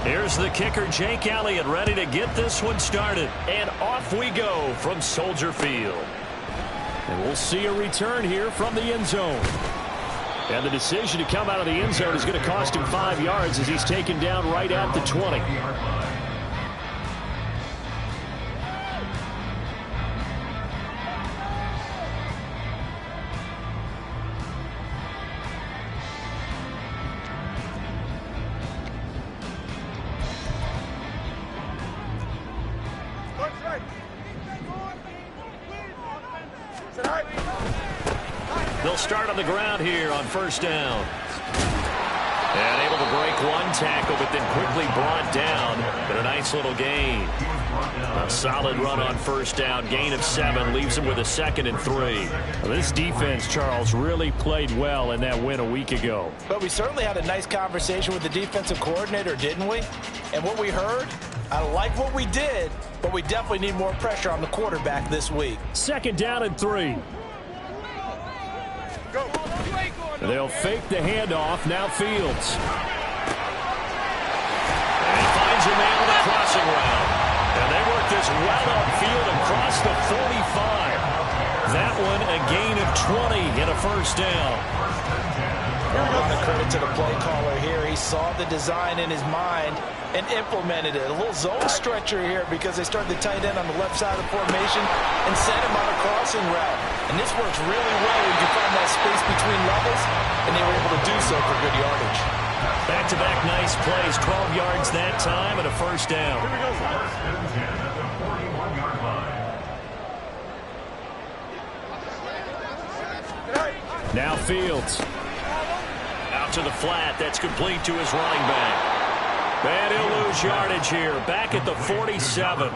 Here's the kicker, Jake Elliott, ready to get this one started. And off we go from Soldier Field. And we'll see a return here from the end zone. And the decision to come out of the end zone is going to cost him 5 yards as he's taken down right at the 20. They'll start on the ground here on first down. And able to break one tackle, but then quickly brought down. But a nice little gain. A solid run on first down. Gain of 7 leaves him with a 2nd and 3. Well, this defense, Charles, really played well in that win a week ago. But we certainly had a nice conversation with the defensive coordinator, didn't we? And what we heard, I like what we did, but we definitely need more pressure on the quarterback this week. 2nd down and 3. They'll fake the handoff. Now Fields. And he finds a man with a crossing route. And they work this well upfield across the 45. That one a gain of 20 and a first down. Giving the credit to the play caller here. He saw the design in his mind and implemented it. A little zone stretcher here because they started the tight end on the left side of the formation and sent him on a crossing route. And this works really well when you find that space between levels, and they were able to do so for good yardage. Back-to-back nice plays, 12 yards that time and a first down. Now Fields. Out to the flat. That's complete to his running back. And he'll lose yardage here. Back at the 47.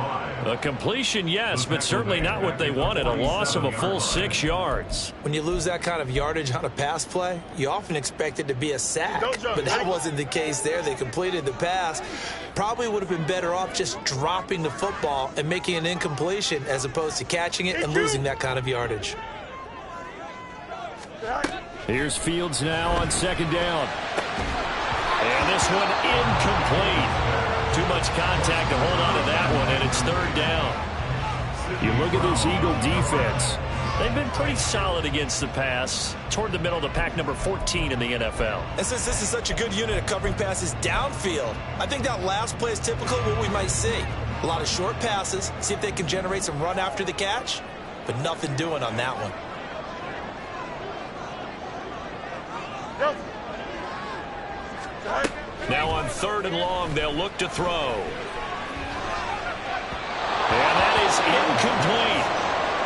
A completion, yes, but certainly not what they wanted. A loss of a full 6 yards. When you lose that kind of yardage on a pass play, you often expect it to be a sack. But that wasn't the case there. They completed the pass. Probably would have been better off just dropping the football and making an incompletion as opposed to catching it and losing that kind of yardage. Here's Fields now on 2nd down. And this one incomplete. Too much contact to hold on to that one, and it's 3rd down. You look at this Eagle defense. They've been pretty solid against the pass. Toward the middle of the pack, number 14 in the NFL. And since this is such a good unit of covering passes downfield, I think that last play is typical of what we might see. A lot of short passes, see if they can generate some run after the catch, but nothing doing on that one. Now on 3rd and long, they'll look to throw. And that is incomplete.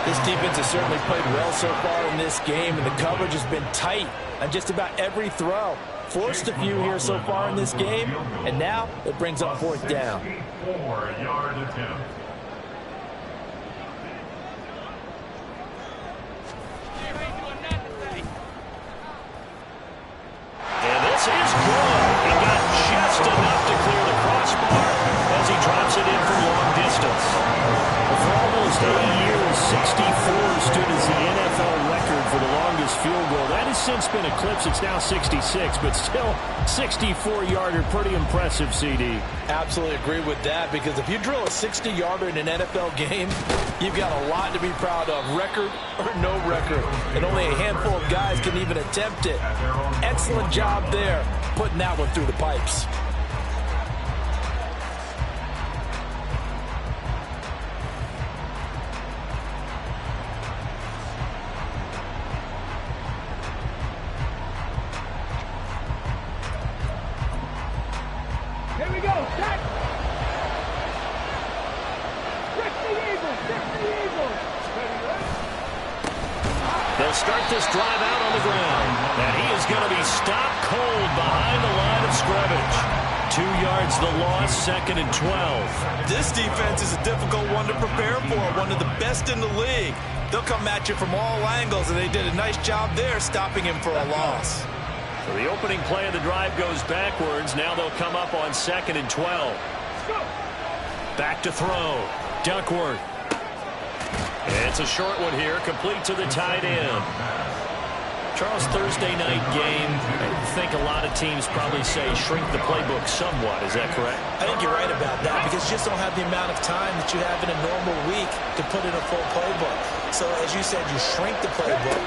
This defense has certainly played well so far in this game, and the coverage has been tight on just about every throw. Forced a few here so far in this game, and now it brings up 4th down. 4-yard attempt. And this is good. He got just enough to clear the crossbar as he drops it in from long distance. For almost 80 years, 64 stood as the NFL record for the longest field goal. That has since been eclipsed. It's now 66, but still 64-yarder. Pretty impressive, CD. Absolutely agree with that, because if you drill a 60-yarder in an NFL game, you've got a lot to be proud of, record or no record. And only a handful of guys can even attempt it. Excellent job there, putting that one through the pipes. Here we go. Set. Check the Eagles. Check the Eagles. They'll start this drive out on the ground. And he is going to be stopped cold behind the line of scrimmage. 2 yards the loss, 2nd and 12. This defense is a difficult one to prepare for, one of the best in the league. They'll come at you from all angles, and they did a nice job there stopping him for a loss. So the opening play of the drive goes backwards. Now they'll come up on 2nd and 12. Back to throw. Duckworth. It's a short one here, complete to the tight end. Charles, Thursday night game, I think a lot of teams probably say shrink the playbook somewhat. Is that correct? I think you're right about that because you just don't have the amount of time that you have in a normal week to put in a full playbook. So as you said, you shrink the playbook,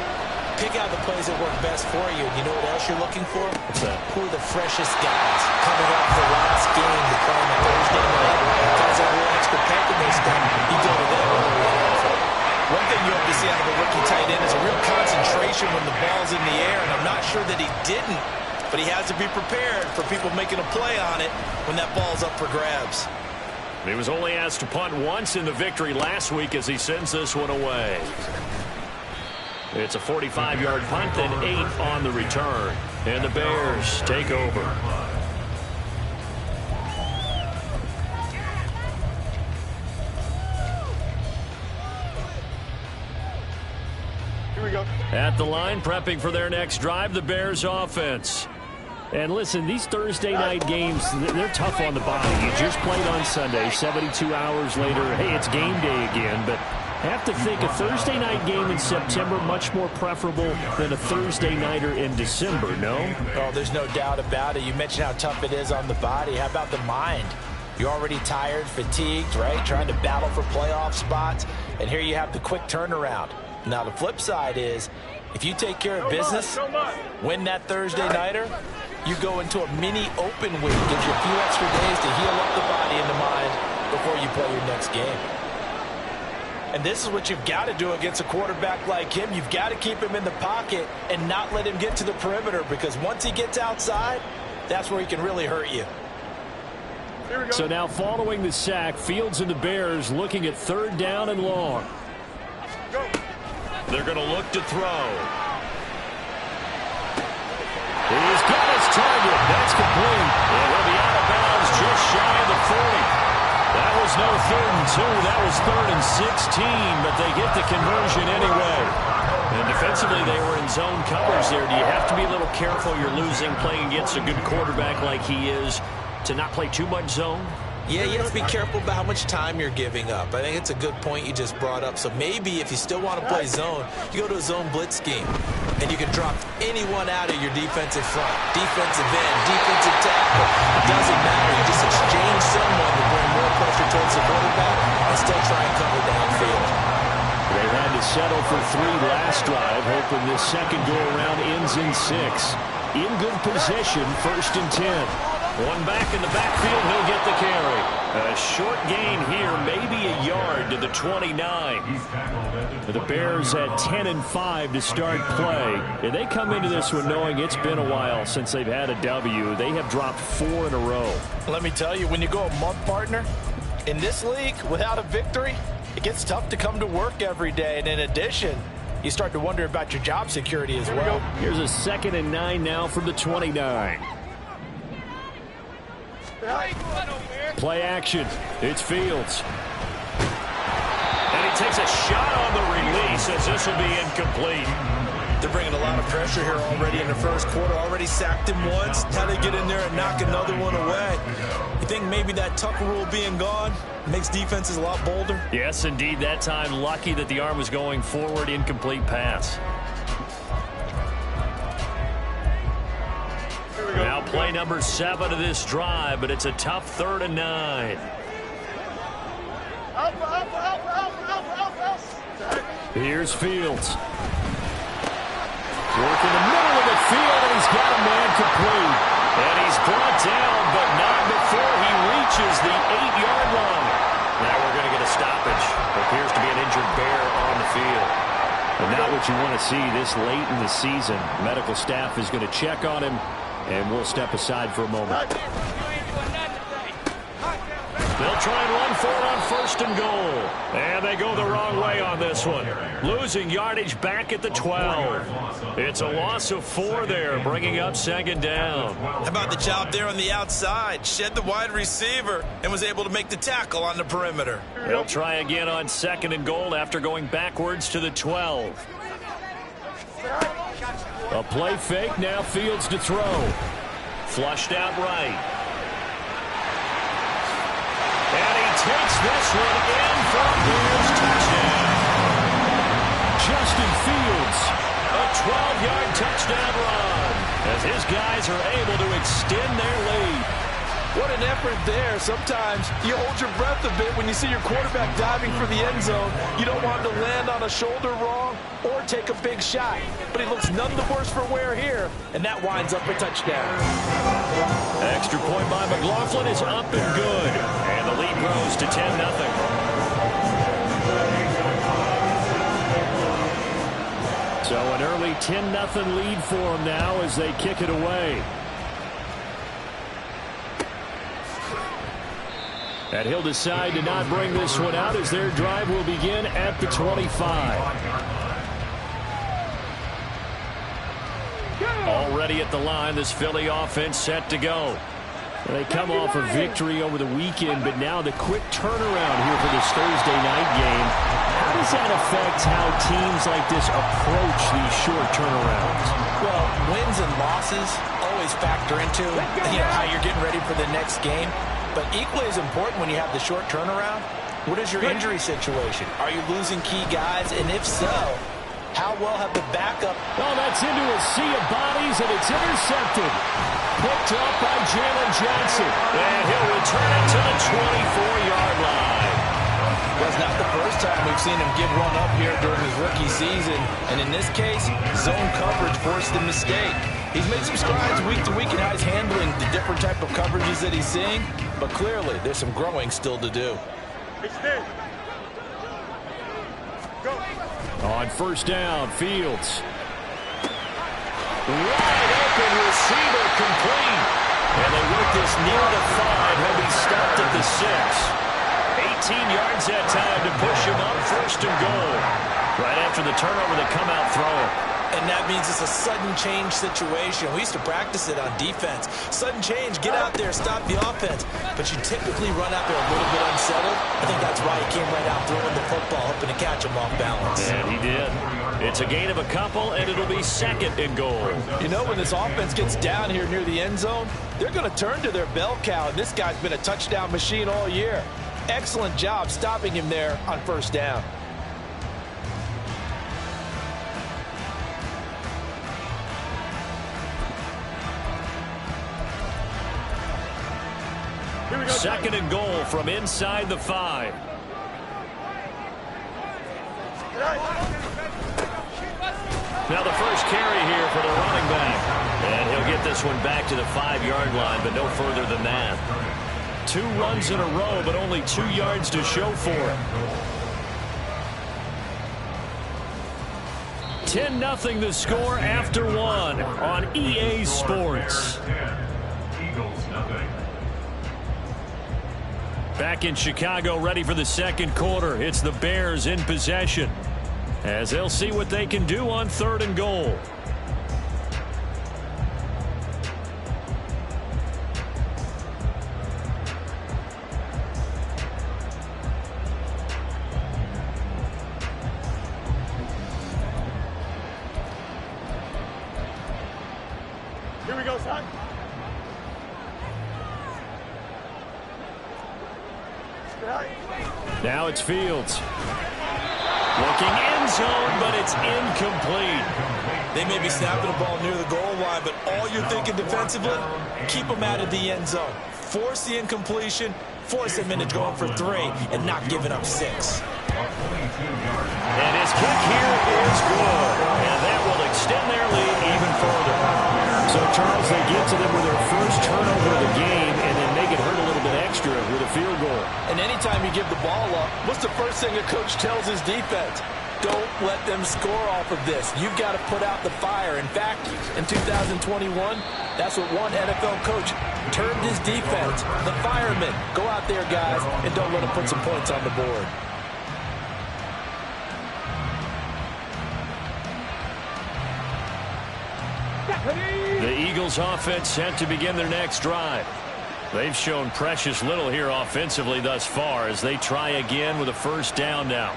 pick out the plays that work best for you. You know what else you're looking for? What's that? Who are the freshest guys coming off the last game to play on a Thursday night? Guys that have a little extra pep in their step. You go to them when they're ready for it. One thing you hope to see out of a rookie tight end is a real concentration when the ball's in the air, and I'm not sure that he didn't, but he has to be prepared for people making a play on it when that ball's up for grabs. He was only asked to punt once in the victory last week as he sends this one away. It's a 45-yard punt and 8 on the return, and the Bears take over. At the line, prepping for their next drive, the Bears offense. And listen, these Thursday night games, they're tough on the body. You just played on Sunday, 72 hours later, hey, it's game day again. But I have to think a Thursday night game in September much more preferable than a Thursday nighter in December, no? Oh, there's no doubt about it. You mentioned how tough it is on the body. How about the mind? You're already tired, fatigued, right? Trying to battle for playoff spots. And here you have the quick turnaround. Now, the flip side is, if you take care of business, win that Thursday nighter, you go into a mini open week. Gives you a few extra days to heal up the body and the mind before you play your next game. And this is what you've got to do against a quarterback like him. You've got to keep him in the pocket and not let him get to the perimeter, because once he gets outside, that's where he can really hurt you. So now following the sack, Fields and the Bears looking at 3rd down and long. They're going to look to throw. He's got his target. That's complete. And he'll be out of bounds just shy of the 40. That was no 3rd and 2. That was 3rd and 16, but they get the conversion anyway. And defensively, they were in zone covers there. Do you have to be a little careful? You're losing playing against a good quarterback like he is to not play too much zone? Yeah, you have to be careful about how much time you're giving up. I think it's a good point you just brought up. So maybe if you still want to play zone, you go to a zone blitz scheme, and you can drop anyone out of your defensive front, defensive end, defensive tackle. It doesn't matter. You just exchange someone to bring more pressure towards the quarterback and still try and cover downfield. They had to settle for 3 last drive, hoping this second go-around ends in 6. In good position, 1st and 10. One back in the backfield, he'll get the carry. A short gain here, maybe a yard to the 29. The Bears at 10-5 to start play. And they come into this one knowing it's been a while since they've had a W. They have dropped 4 in a row. Let me tell you, when you go a month, partner, in this league without a victory, it gets tough to come to work every day. And in addition, you start to wonder about your job security as well. Here's a 2nd and 9 now from the 29. Play action. It's Fields. And he takes a shot on the release as this will be incomplete. They're bringing a lot of pressure here already in the first quarter. Already sacked him once. How they get in there and knock another one away. You think maybe that Tucker rule being gone makes defenses a lot bolder? Yes, indeed. That time, lucky that the arm was going forward. Incomplete pass. Now play number 7 of this drive, but it's a tough 3rd and 9. Here's Fields. Work in the middle of the field, and he's got a man complete. And he's brought down, but not before he reaches the 8-yard line. Now we're going to get a stoppage. Appears to be an injured Bear on the field. And not what you want to see this late in the season. Medical staff is going to check on him, and we'll step aside for a moment. They'll try and run for it on 1st and goal. And they go the wrong way on this one. Losing yardage back at the 12. It's a loss of 4 there, bringing up 2nd down. How about the job there on the outside? Shed the wide receiver and was able to make the tackle on the perimeter. They'll try again on 2nd and goal after going backwards to the 12. A play fake, now Fields to throw. Flushed out right. And he takes this one in for a Bears touchdown. Justin Fields. A 12-yard touchdown run as his guys are able to extend their lead. What an effort there. Sometimes you hold your breath a bit when you see your quarterback diving for the end zone. You don't want him to land on a shoulder wrong or take a big shot. But he looks none the worse for wear here, and that winds up a touchdown. Extra point by McLaughlin is up and good. And the lead grows to 10-0. So an early 10-0 lead for them now as they kick it away. And he'll decide to not bring this one out as their drive will begin at the 25. Already at the line, this Philly offense set to go. They come off a victory over the weekend, but now the quick turnaround here for this Thursday night game. How does that affect how teams like this approach these short turnarounds? Well, wins and losses always factor into how you're getting ready for the next game. But equally as important when you have the short turnaround, what is your injury situation? Are you losing key guys? And if so, how well have the backup? Oh, that's into a sea of bodies, and it's intercepted. Picked up by Jalen Johnson. And he'll return it to the 24-yard line. Well, it's not the first time we've seen him give one up here during his rookie season. And in this case, zone coverage forced the mistake. He's made some strides week to week in how he's handling the different type of coverages that he's seeing. But clearly, there's some growing still to do. On first down, Fields. Wide open receiver complete. And they work this near the 5. He'll be stopped at the 6. 18 yards that time to push him up first and goal. Right after the turnover, the come-out throw. And that means it's a sudden change situation. We used to practice it on defense. Sudden change, get out there, stop the offense. But you typically run out there a little bit unsettled. I think that's why he came right out throwing the football, hoping to catch him off balance. And he did. It's a gain of a couple, and it'll be second and goal. You know, when this offense gets down here near the end zone, they're going to turn to their bell cow. And this guy's been a touchdown machine all year. Excellent job stopping him there on first down. Second and goal from inside the 5. Now the first carry here for the running back. And he'll get this one back to the 5-yard line, but no further than that. 2 runs in a row, but only 2 yards to show for it. 10-0 the score after 1 on EA Sports. Eagles nothing. Back in Chicago, ready for the second quarter. It's the Bears in possession as they'll see what they can do on third and goal. Here we go, son. Now it's Fields. Looking end zone, but it's incomplete. They may be snapping the ball near the goal line, but all you're thinking defensively, keep them out of the end zone. Force the incompletion, force them into going for 3, and not giving up 6. And his kick here is good. And that will extend their lead even further. So, Charles, they get to them with their first turnover of the game and then make it hurt a little bit extra with a field goal. And anytime you give the ball up, what's the first thing a coach tells his defense? Don't let them score off of this. You've got to put out the fire. In fact, in 2021, that's what one NFL coach termed his defense. The firemen. Go out there, guys, and don't let them put some points on the board. The Eagles offense set to begin their next drive. They've shown precious little here offensively thus far as they try again with a first down now.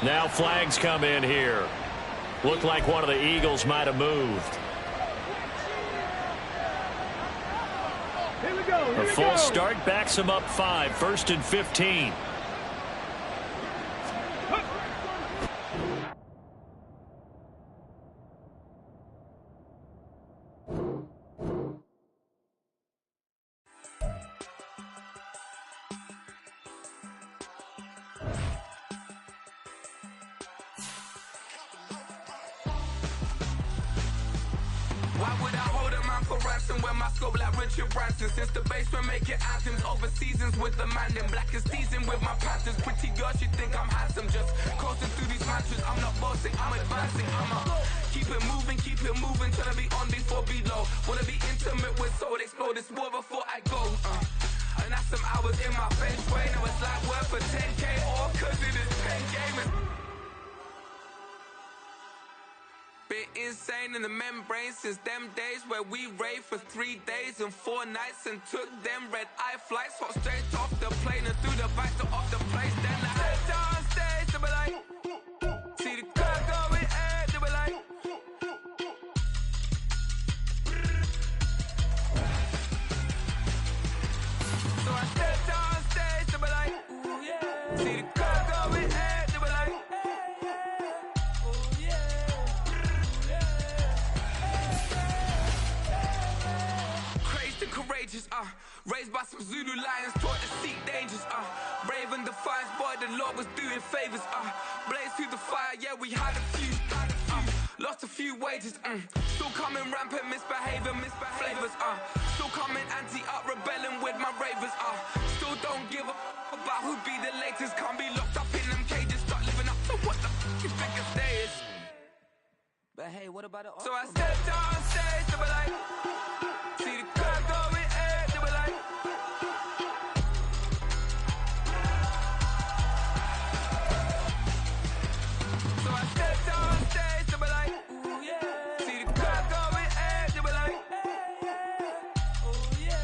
Now flags come in here. Looked like one of the Eagles might have moved. Here we go. Here A we full go. start backs them up 5, 1st and 15. Why would I hold a man for ransom when my scope like Richard Branson? Since the basement make it anthems over seasons with the man in black is teasing with my Panthers. Pretty girl, she think I'm handsome. Just coasting through these mantras. I'm not bossing, I'm advancing. Keep it moving, trying to be on before below. Wanna be intimate with soul, explode this war before I go. And that's some hours in my bench way. Now it's like work for 10K or cause it is 10 gaming. Been insane in the membrane since them days where we raved for 3 days and 4 nights and took them red-eye flights, hot straight off the plane and through the back door of the place. Then I head down stage, they be like, see the car going air, they be like. So I step down stage, they be like, ooh yeah. See the car going air, they be like. Courageous, raised by some Zulu lions, taught to seek dangers, brave and defiant, boy, the Lord was doing favors, blaze through the fire, yeah, we had a few, lost a few wages, still coming rampant, misbehaving, flavors, still coming anti-up, rebelling with my ravers, still don't give a about who be the latest, can't be locked up in them cages, start living up to what the you think a day is. But hey, what about it? So I stepped on stage, they were like, see the crowd going air, they were like. So I stepped on stage, they were like, ooh yeah. See the crowd going air, they were like, oh yeah.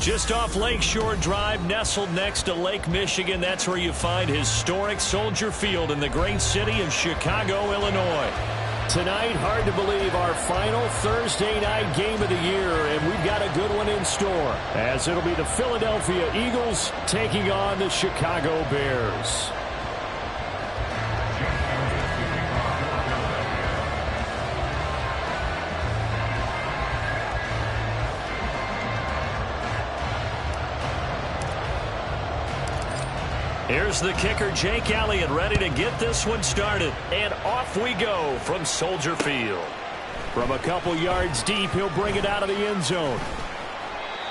Just off Lakeshore Drive, nestled next to Lake Michigan. That's where you find historic Soldier Field in the great city of Chicago, Illinois. Tonight, hard to believe, our final Thursday night game of the year, and we've got a good one in store, as it'll be the Philadelphia Eagles taking on the Chicago Bears. Here's the kicker, Jake Elliott, ready to get this one started. And off we go from Soldier Field. From a couple yards deep, he'll bring it out of the end zone.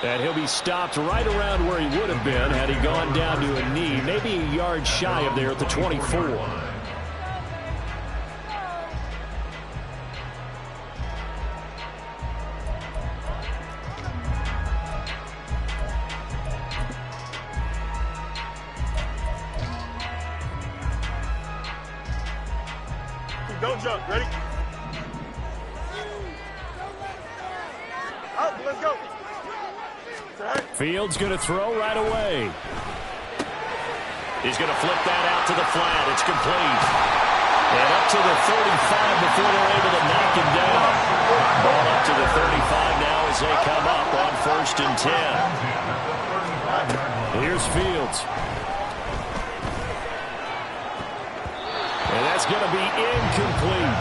And he'll be stopped right around where he would have been had he gone down to a knee, maybe a yard shy of there at the 24. Don't jump. Ready? Up, let's go. Fields going to throw right away. He's going to flip that out to the flat. It's complete. And up to the 35 before they're able to knock him down. Ball up to the 35 now as they come up on 1st and 10. Here's Fields. And that's going to be incomplete.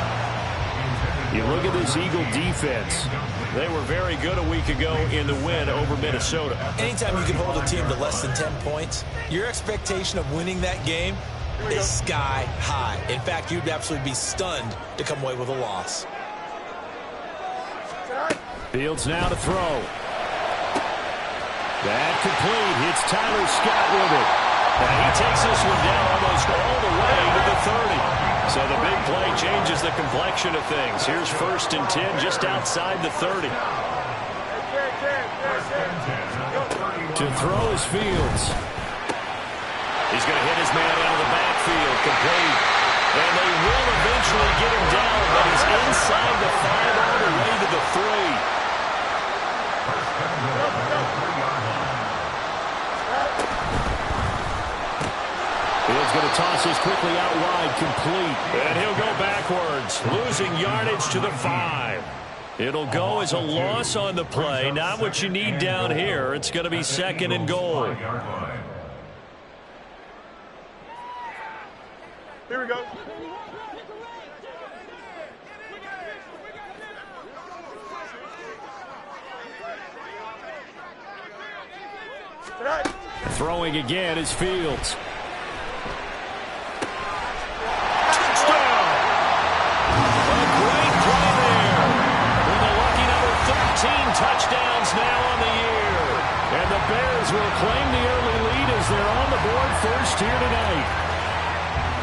You look at this Eagle defense. They were very good a week ago in the win over Minnesota. Anytime you can hold a team to less than 10 points, your expectation of winning that game is sky high. In fact, you'd absolutely be stunned to come away with a loss. Fields now to throw. That complete. It's Tyler Scott with it. And he takes this one down almost all the way to the 30. So the big play changes the complexion of things. Here's 1st and 10 just outside the 30. To throw is Fields. He's going to hit his man out of the backfield, complete. And they will eventually get him down, but he's inside the 5 all the way to the 3. Fields going to toss this quickly out wide, complete. And he'll go backwards, losing yardage to the 5. It'll go as a loss on the play. Not what you need down here. It's going to be 2nd and goal. Here we go. Tonight. Throwing again is Fields. Touchdown! A great play there. With a lucky number 13 touchdowns now on the year. And the Bears will claim the early lead as they're on the board first here tonight.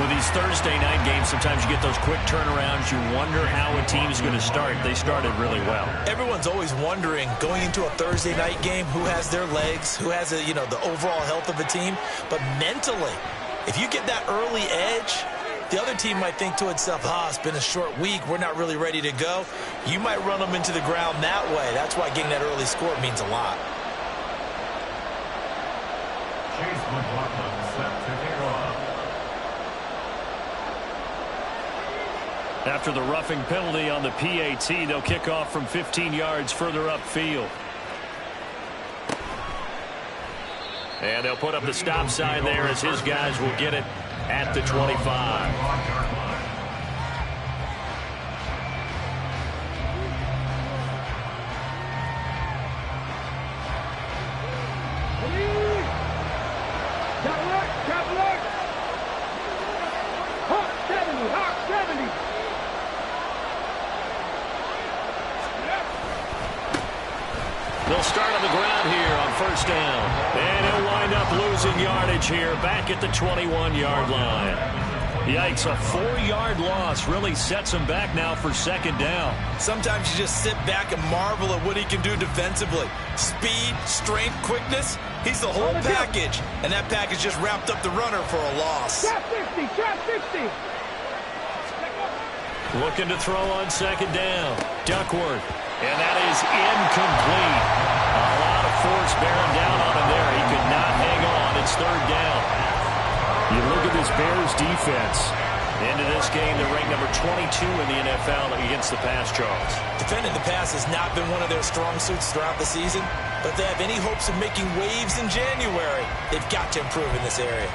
With these Thursday night games, sometimes you get those quick turnarounds. You wonder how a team's going to start. They started really well. Everyone's always wondering, going into a Thursday night game, who has their legs, who has the overall health of a team. But mentally, if you get that early edge, the other team might think to itself, it's been a short week, we're not really ready to go. You might run them into the ground that way. That's why getting that early score means a lot. Chase McLaughlin set to kick off. After the roughing penalty on the PAT, they'll kick off from 15 yards further upfield. And they'll put up the stop sign there as his guys will get it at the 25. They'll start on the ground here on first down. And he'll wind up losing yardage here back at the 21-yard line. Yikes, a 4-yard loss really sets him back now for second down. Sometimes you just sit back and marvel at what he can do defensively. Speed, strength, quickness, he's the whole package. And that package just wrapped up the runner for a loss. Trap 50, trap 50. Looking to throw on second down. Duckworth. And that is incomplete. A lot of force bearing down on him there. He could not hang on. It's third down. You look at this Bears defense. Into this game, they're ranked number 22 in the NFL against the pass, Charles. Defending the pass has not been one of their strong suits throughout the season, but if they have any hopes of making waves in January, they've got to improve in this area.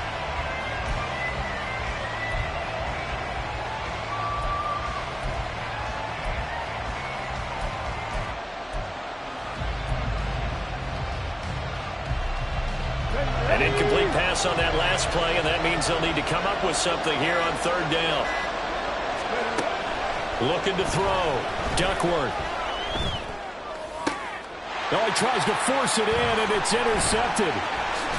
An incomplete pass on that last play, and that means they'll need to come up with something here on third down. Looking to throw. Duckworth. Oh, he tries to force it in, and it's intercepted.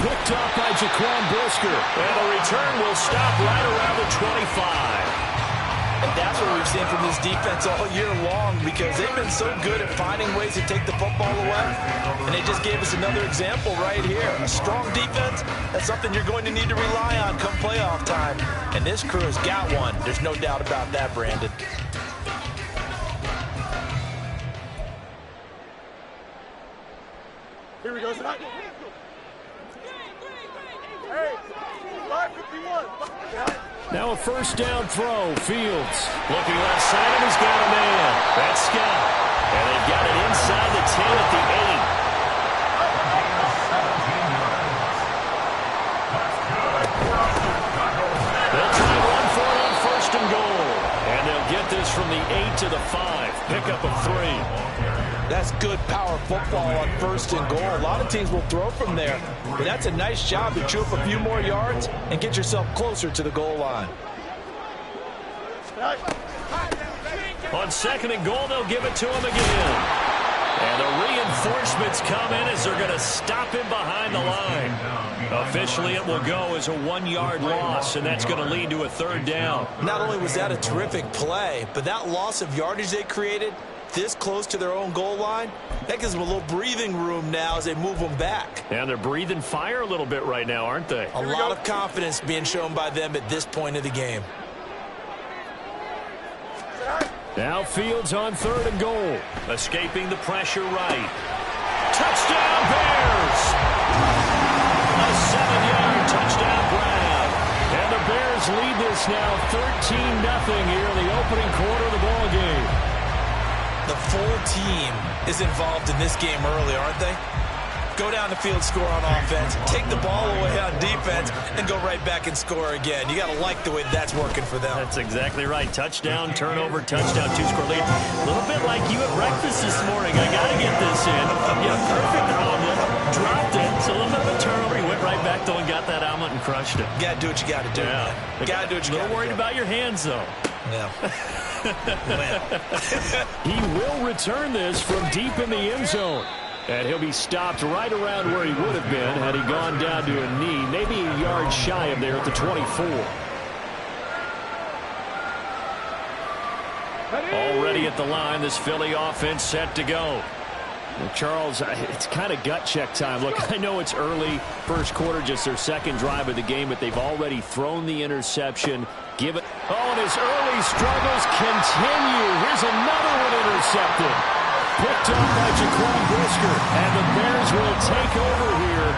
Picked up by Jaquan Brisker. And the return will stop right around the 25. And that's what we've seen from this defense all year long, because they've been so good at finding ways to take the football away. And they just gave us another example right here. A strong defense, that's something you're going to need to rely on come playoff time. And this crew has got one. There's no doubt about that, Brandon. Here we go. Hey, 551. Now a first down throw. Fields looking left side, and he's got a man. That's Scott. And they've got it inside the 10 at the 8. They'll try one for it on first and goal. And they'll get this from the 8 to the 5. Pickup of 3. That's good power football on first and goal. A lot of teams will throw from there, but that's a nice job to chew up a few more yards and get yourself closer to the goal line. On second and goal, they'll give it to him again. And the reinforcements come in as they're going to stop him behind the line. Officially, it will go as a 1-yard loss, and that's going to lead to a third down. Not only was that a terrific play, but that loss of yardage they created this close to their own goal line, that gives them a little breathing room now as they move them back. And they're breathing fire a little bit right now, aren't they? A lot of confidence being shown by them at this point of the game. Now Fields on third and goal. Escaping the pressure right. Touchdown Bears! A 7-yard touchdown grab. And the Bears lead this now 13-0 here in the opening quarter of the ball game. The full team is involved in this game early, aren't they? Go down the field, score on offense, take the ball away on defense, and go right back and score again. You got to like the way that's working for them. That's exactly right. Touchdown, turnover, touchdown, 2-score lead. A little bit like you at breakfast this morning. I got to get this in. Yeah, perfect omelet. Dropped it. It's a little bit of a turnover. He went right though, and got that helmet and crushed it. You got to do what you got to do. Yeah. You got to do what you got to do. A little worried about your hands, though. Yeah. He will return this from deep in the end zone. And he'll be stopped right around where he would have been had he gone down to a knee, maybe a yard shy of there at the 24. Already at the line, this Philly offense set to go. Well, Charles, it's kind of gut check time. Look, I know it's early, first quarter, just their second drive of the game, but they've already thrown the interception. Give it. Oh, and his early struggles continue. Here's another one intercepted. Picked up by Jaquan Brisker. And the Bears will take over here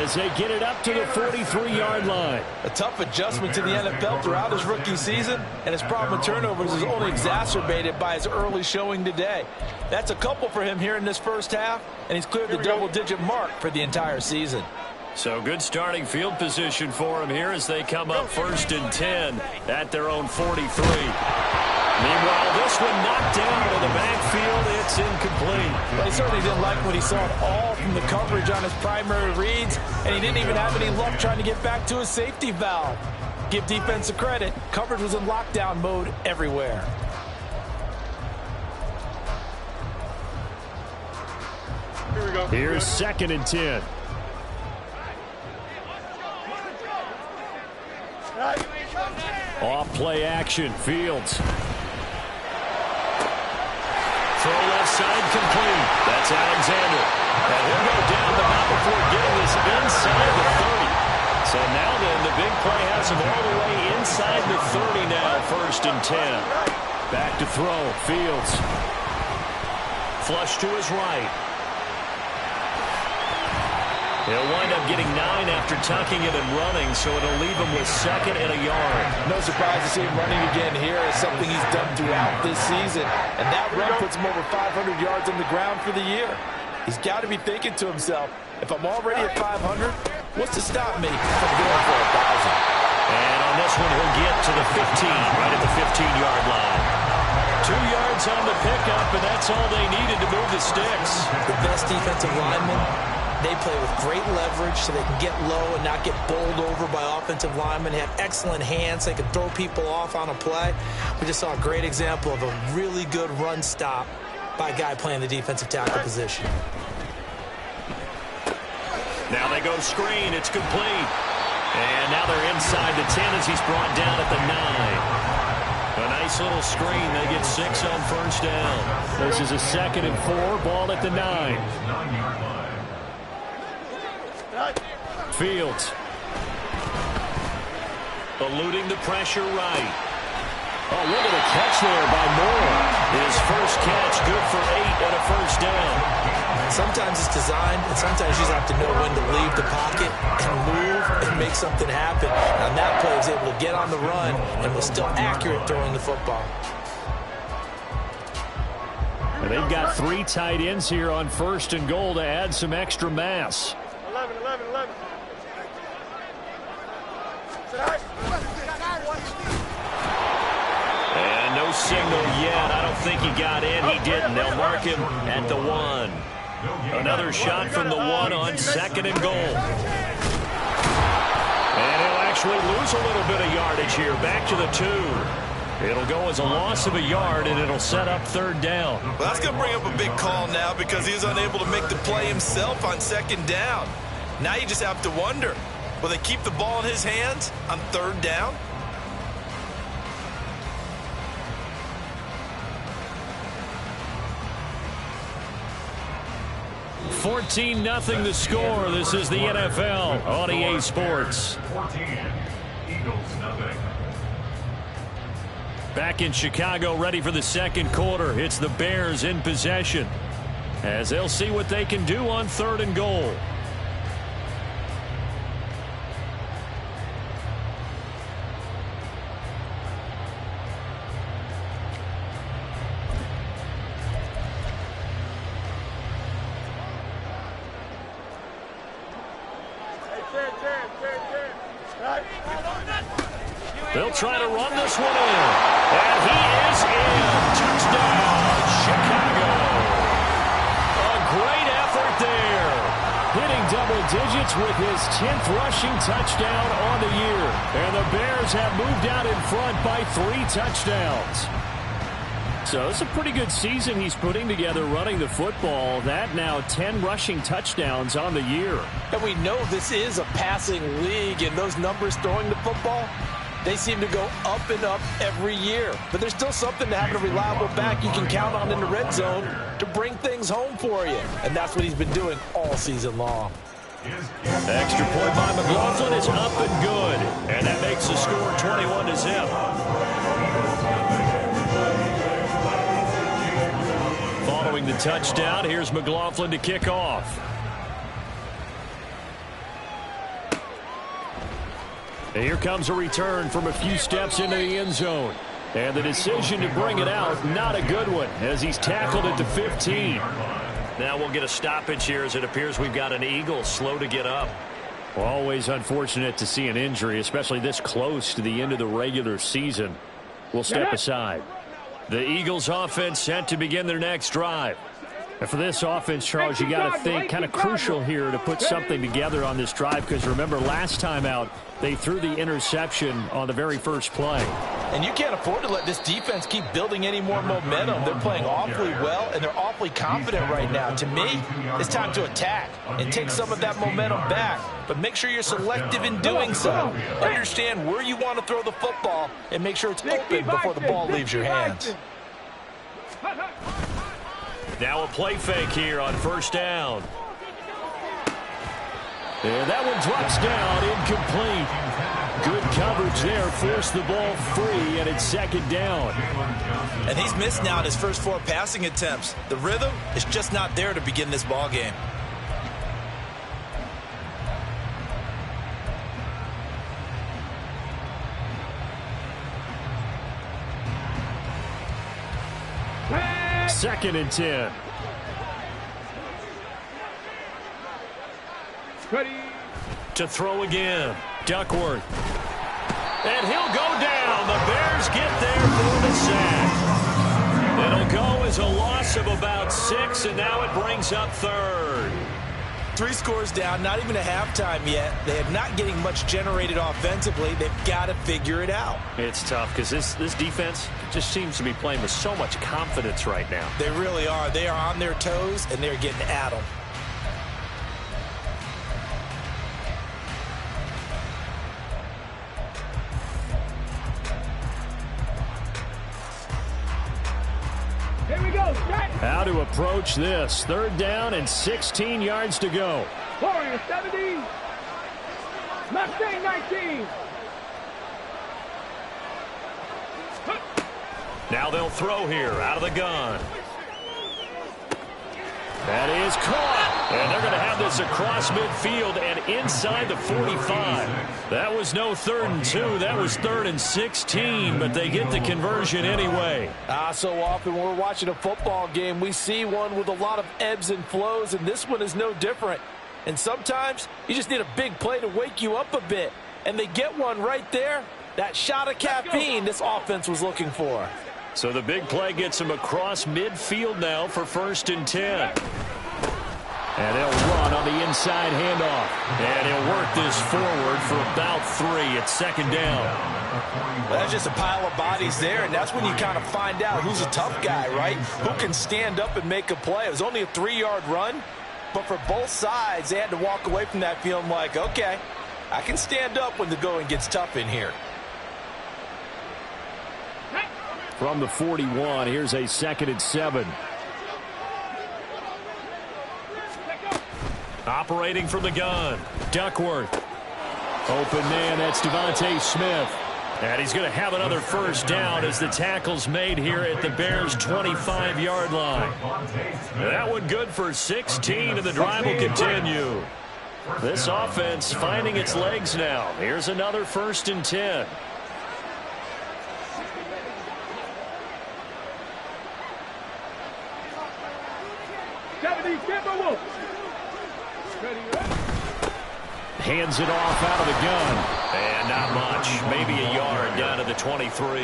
as they get it up to the 43-yard line. A tough adjustment to the NFL throughout his rookie season, and his problem with turnovers is only exacerbated by his early showing today. That's a couple for him here in this first half, and he's cleared the double-digit mark for the entire season. So good starting field position for him here as they come up 1st and 10 at their own 43. Meanwhile, this one knocked down in the backfield. It's incomplete. Well, he certainly didn't like what he saw at all from the coverage on his primary reads, and he didn't even have any luck trying to get back to his safety valve. Give defensive credit. Coverage was in lockdown mode everywhere. Here we go. Here's 2nd and 10. Off play action. Fields. Throw left side complete. That's Alexander. And he'll go down the mount before getting this inside the 30. So now then, the big play has him all the way inside the 30 now, 1st and 10. Back to throw. Fields. Flush to his right. He'll wind up getting 9 after tucking it and running, so it'll leave him with 2nd and a yard. No surprise to see him running again here. It's something he's done throughout this season. And that run puts him over 500 yards on the ground for the year. He's got to be thinking to himself, if I'm already at 500, what's to stop me from going for 1,000? And on this one, he'll get to the 15, right at the 15-yard line. 2 yards on the pickup, and that's all they needed to move the sticks. The best defensive linemen, they play with great leverage so they can get low and not get bowled over by offensive linemen. They have excellent hands. They can throw people off on a play. We just saw a great example of a really good run stop by a guy playing the defensive tackle position. Now they go screen. It's complete. And now they're inside the 10 as he's brought down at the 9. A nice little screen. They get 6 on 1st down. This is a 2nd and 4. Ball at the 9. Fields. Eluding the pressure right. Oh, look at the catch there by Moore. His first catch, good for 8 and a 1st down. Sometimes it's designed, and sometimes you just have to know when to leave the pocket and move and make something happen. On that play, he was able to get on the run and was still accurate throwing the football. And they've got 3 tight ends here on 1st and goal to add some extra mass. 11. And no signal yet. I don't think he got in. He didn't. They'll mark him at the 1. Another shot from the 1 on 2nd and goal. And he'll actually lose a little bit of yardage here. Back to the 2. It'll go as a loss of a yard, and it'll set up 3rd down. Well, that's going to bring up a big call now because he was unable to make the play himself on 2nd down. Now you just have to wonder, will they keep the ball in his hands on 3rd down? 14-0 the score. This is the NFL on EA Sports. 14, Eagles nothing. Back in Chicago, ready for the 2nd quarter. It's the Bears in possession as they'll see what they can do on 3rd and goal. They'll try to run this one in. And he is in. Touchdown, Chicago. A great effort there. Hitting double digits with his 10th rushing touchdown on the year. And the Bears have moved out in front by 3 touchdowns. So it's a pretty good season he's putting together running the football. That now 10 rushing touchdowns on the year. And we know this is a passing league, and those numbers throwing the football, they seem to go up and up every year. But there's still something to having a reliable back you can count on in the red zone to bring things home for you. And that's what he's been doing all season long. Extra point by McLaughlin is up and good. And that makes the score 21-0. Following the touchdown, here's McLaughlin to kick off. And here comes a return from a few steps into the end zone. And the decision to bring it out, not a good one, as he's tackled at the 15. Now we'll get a stoppage here as it appears we've got an Eagle slow to get up. Always unfortunate to see an injury, especially this close to the end of the regular season. We'll step aside. The Eagles offense set to begin their next drive. And for this offense, Charles, you got to think kind of crucial here to put something together on this drive, because remember last time out they threw the interception on the very first play. And you can't afford to let this defense keep building any more momentum. They're playing awfully well, and they're awfully confident right now. To me, it's time to attack and take some of that momentum back. But make sure you're selective in doing so. Understand where you want to throw the football and make sure it's open before the ball leaves your hands. Now a play fake here on first down. And that one drops down, incomplete. Good coverage there, forced the ball free, and it's second down. And he's missed now in his first 4 passing attempts. The rhythm is just not there to begin this ball game. Second and 10. Ready. To throw again, Duckworth. And he'll go down. The Bears get there for the sack. It'll go as a loss of about 6, and now it brings up third. 3 scores down, not even a halftime yet. They are not getting much generated offensively. They've got to figure it out. It's tough because this defense just seems to be playing with so much confidence right now. They really are. They are on their toes, and they're getting at them. Here we go. How to approach this. Third down and 16 yards to go. Warriors 70. Mustang 19. Now they'll throw here out of the gun. That is caught. And they're going to have this across midfield and inside the 45. That was no 3rd and 2. That was 3rd and 16, but they get the conversion anyway. So often when we're watching a football game, we see one with a lot of ebbs and flows, and this one is no different. And sometimes you just need a big play to wake you up a bit. And they get one right there. That shot of caffeine this offense was looking for. So the big play gets them across midfield now for 1st and 10. And they'll run on the inside handoff. And he'll work this forward for about 3 at 2nd down. Well, that's just a pile of bodies there, and that's when you kind of find out who's a tough guy, right? Who can stand up and make a play. It was only a 3-yard run, but for both sides, they had to walk away from that feeling like, okay, I can stand up when the going gets tough in here. From the 41, here's a 2nd and 7. Operating from the gun, Duckworth. Open man, that's Devontae Smith. and he's going to have another first down as the tackle's made here at the Bears' 25-yard line. That one good for 16, and the drive will continue. This offense finding its legs now. Here's another 1st and 10. Hands it off out of the gun. And not much. Maybe a yard down to at the 23.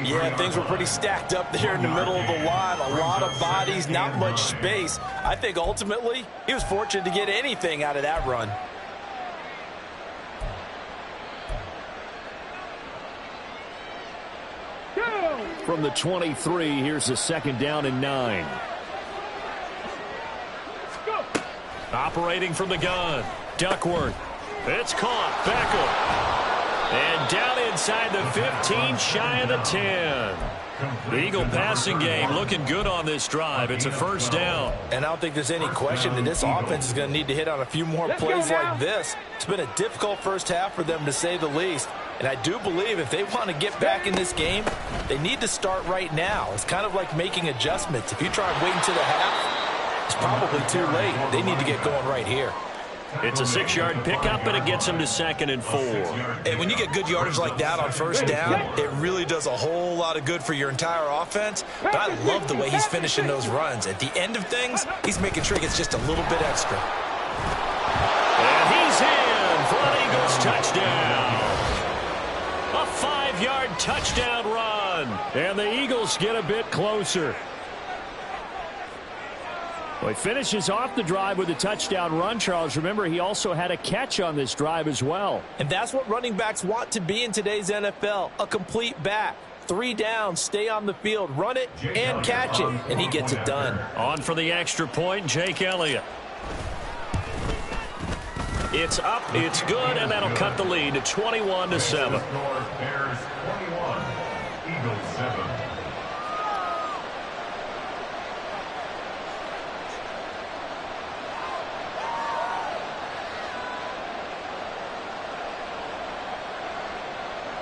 Yeah, things were pretty stacked up there in the middle of the line. A lot of bodies, not much space. I think ultimately he was fortunate to get anything out of that run. From the 23, here's a 2nd down and 9. Operating from the gun, Duckworth. It's caught. Beckham. And down inside the 15, shy of the 10. The Eagle passing game looking good on this drive. It's a 1st down. And I don't think there's any question that this offense is going to need to hit on a few more plays like this. It's been a difficult first half for them, to say the least. And I do believe if they want to get back in this game, they need to start right now. It's kind of like making adjustments. If you try and wait until the half, it's probably too late. They need to get going right here. It's a 6-yard pickup, and it gets them to 2nd and 4. And when you get good yardage like that on 1st down, it really does a whole lot of good for your entire offense. But I love the way he's finishing those runs. At the end of things, he's making sure he gets just a little bit extra. And he's in for an Eagles touchdown. A 5-yard touchdown run. And the Eagles get a bit closer. Well, he finishes off the drive with a touchdown run, Charles. Remember, he also had a catch on this drive as well. And that's what running backs want to be in today's NFL, a complete back. 3 downs, stay on the field, run it, and catch it, and he gets it done. On for the extra point, Jake Elliott. It's up, it's good, and that'll cut the lead to 21-7. Bears 21, Eagles 7.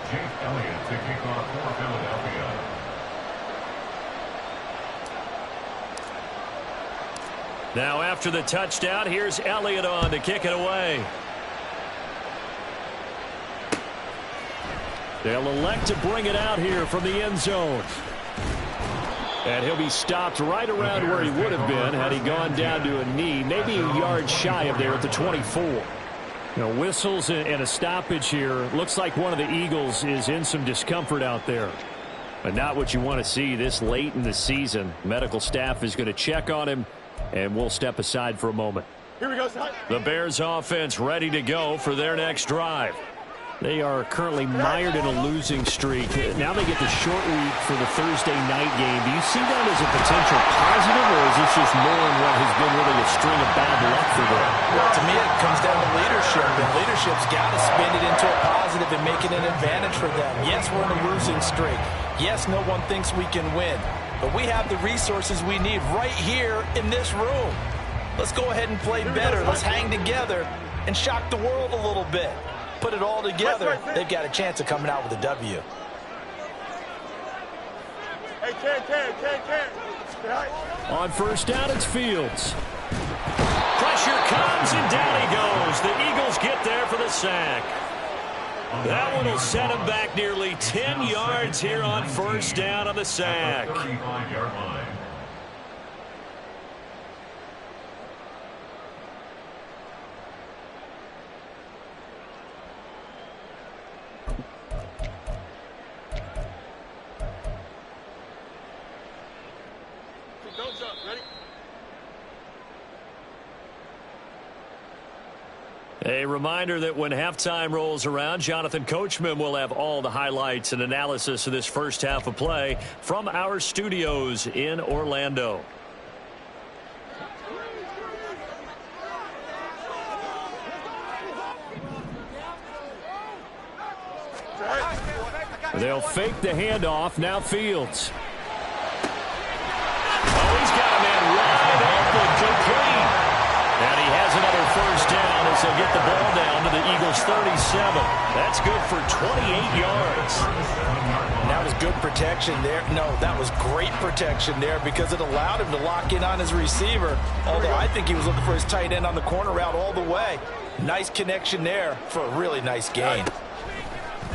Jake Elliott to kick off for Philadelphia. Now after the touchdown, here's Elliott on to kick it away. They'll elect to bring it out here from the end zone. And he'll be stopped right around where he would have been had he gone down to a knee, maybe a yard shy of there at the 24. Whistles and a stoppage here. Looks like one of the Eagles is in some discomfort out there. But not what you want to see this late in the season. Medical staff is going to check on him, and we'll step aside for a moment. Here we go, son. The Bears offense ready to go for their next drive. They are currently mired in a losing streak. Now they get the short week for the Thursday night game. Do you see that as a potential positive, or is this just more in what has been really a string of bad luck for them? Well, to me, it comes down to leadership, and leadership's got to spin it into a positive and make it an advantage for them. Yes, we're in a losing streak. Yes, no one thinks we can win, but we have the resources we need right here in this room. Let's go ahead and play better. Let's hang together and shock the world a little bit. Put it all together, they've got a chance of coming out with a W. Hey, Ken. On 1st down, it's Fields. Pressure comes, and down he goes. The Eagles get there for the sack. That one will set him back nearly 10 yards here on 1st down on the sack. 35-yard line. A reminder that when halftime rolls around, Jonathan Coachman will have all the highlights and analysis of this first half of play from our studios in Orlando. They'll fake the handoff. Now Fields. Oh, he's got a man wide open, complete. And he has another 1st down as they'll get the ball down to the Eagles' 37. That's good for 28 yards. That was good protection there. No, that was great protection there because it allowed him to lock in on his receiver, although I think he was looking for his tight end on the corner route all the way. Nice connection there for a really nice gain.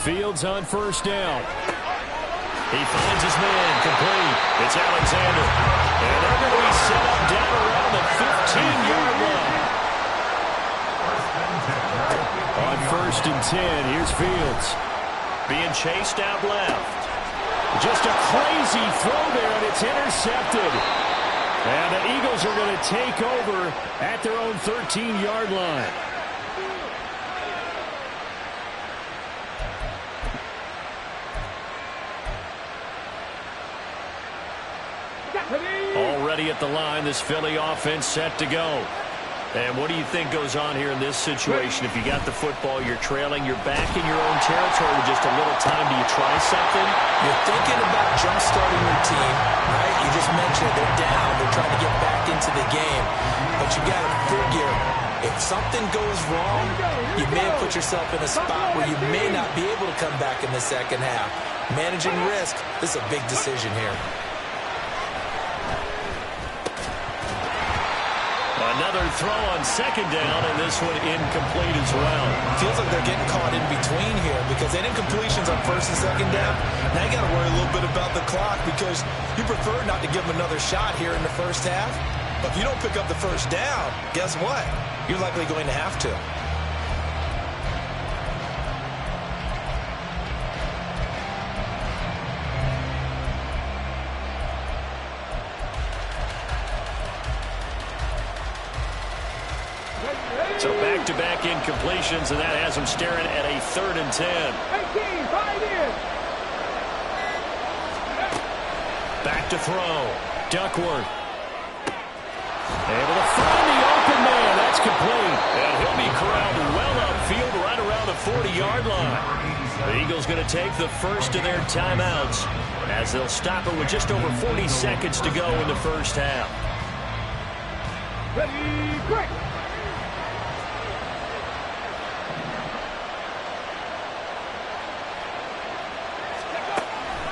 Fields on 1st down. He finds his man complete. It's Alexander. And they're going to be set up down around the 15-yard line. On 1st and 10, here's Fields. being chased out left. Just a crazy throw there, and it's intercepted. And the Eagles are going to take over at their own 13-yard line. Already at the line, this Philly offense set to go. And what do you think goes on here in this situation? If you got the football, you're trailing, you're back in your own territory with just a little time. Do you try something? You're thinking about jump-starting your team, right? You just mentioned they're down. They're trying to get back into the game. But you got to figure, if something goes wrong, you may have put yourself in a spot where you may not be able to come back in the second half. Managing risk, this is a big decision here. Another throw on second down, and this one incomplete as well. Feels like they're getting caught in between here because they didn't incompletions on first and second down. Now you got to worry a little bit about the clock because you prefer not to give them another shot here in the first half. But if you don't pick up the first down, guess what? You're likely going to have to. So back-to-back incompletions, and that has them staring at a 3rd and 10. Back to throw. Duckworth. Able to find the open man. That's complete. And he'll be corralled well upfield right around the 40-yard line. The Eagles going to take the first of their timeouts as they'll stop it with just over 40 seconds to go in the first half. Ready, quick!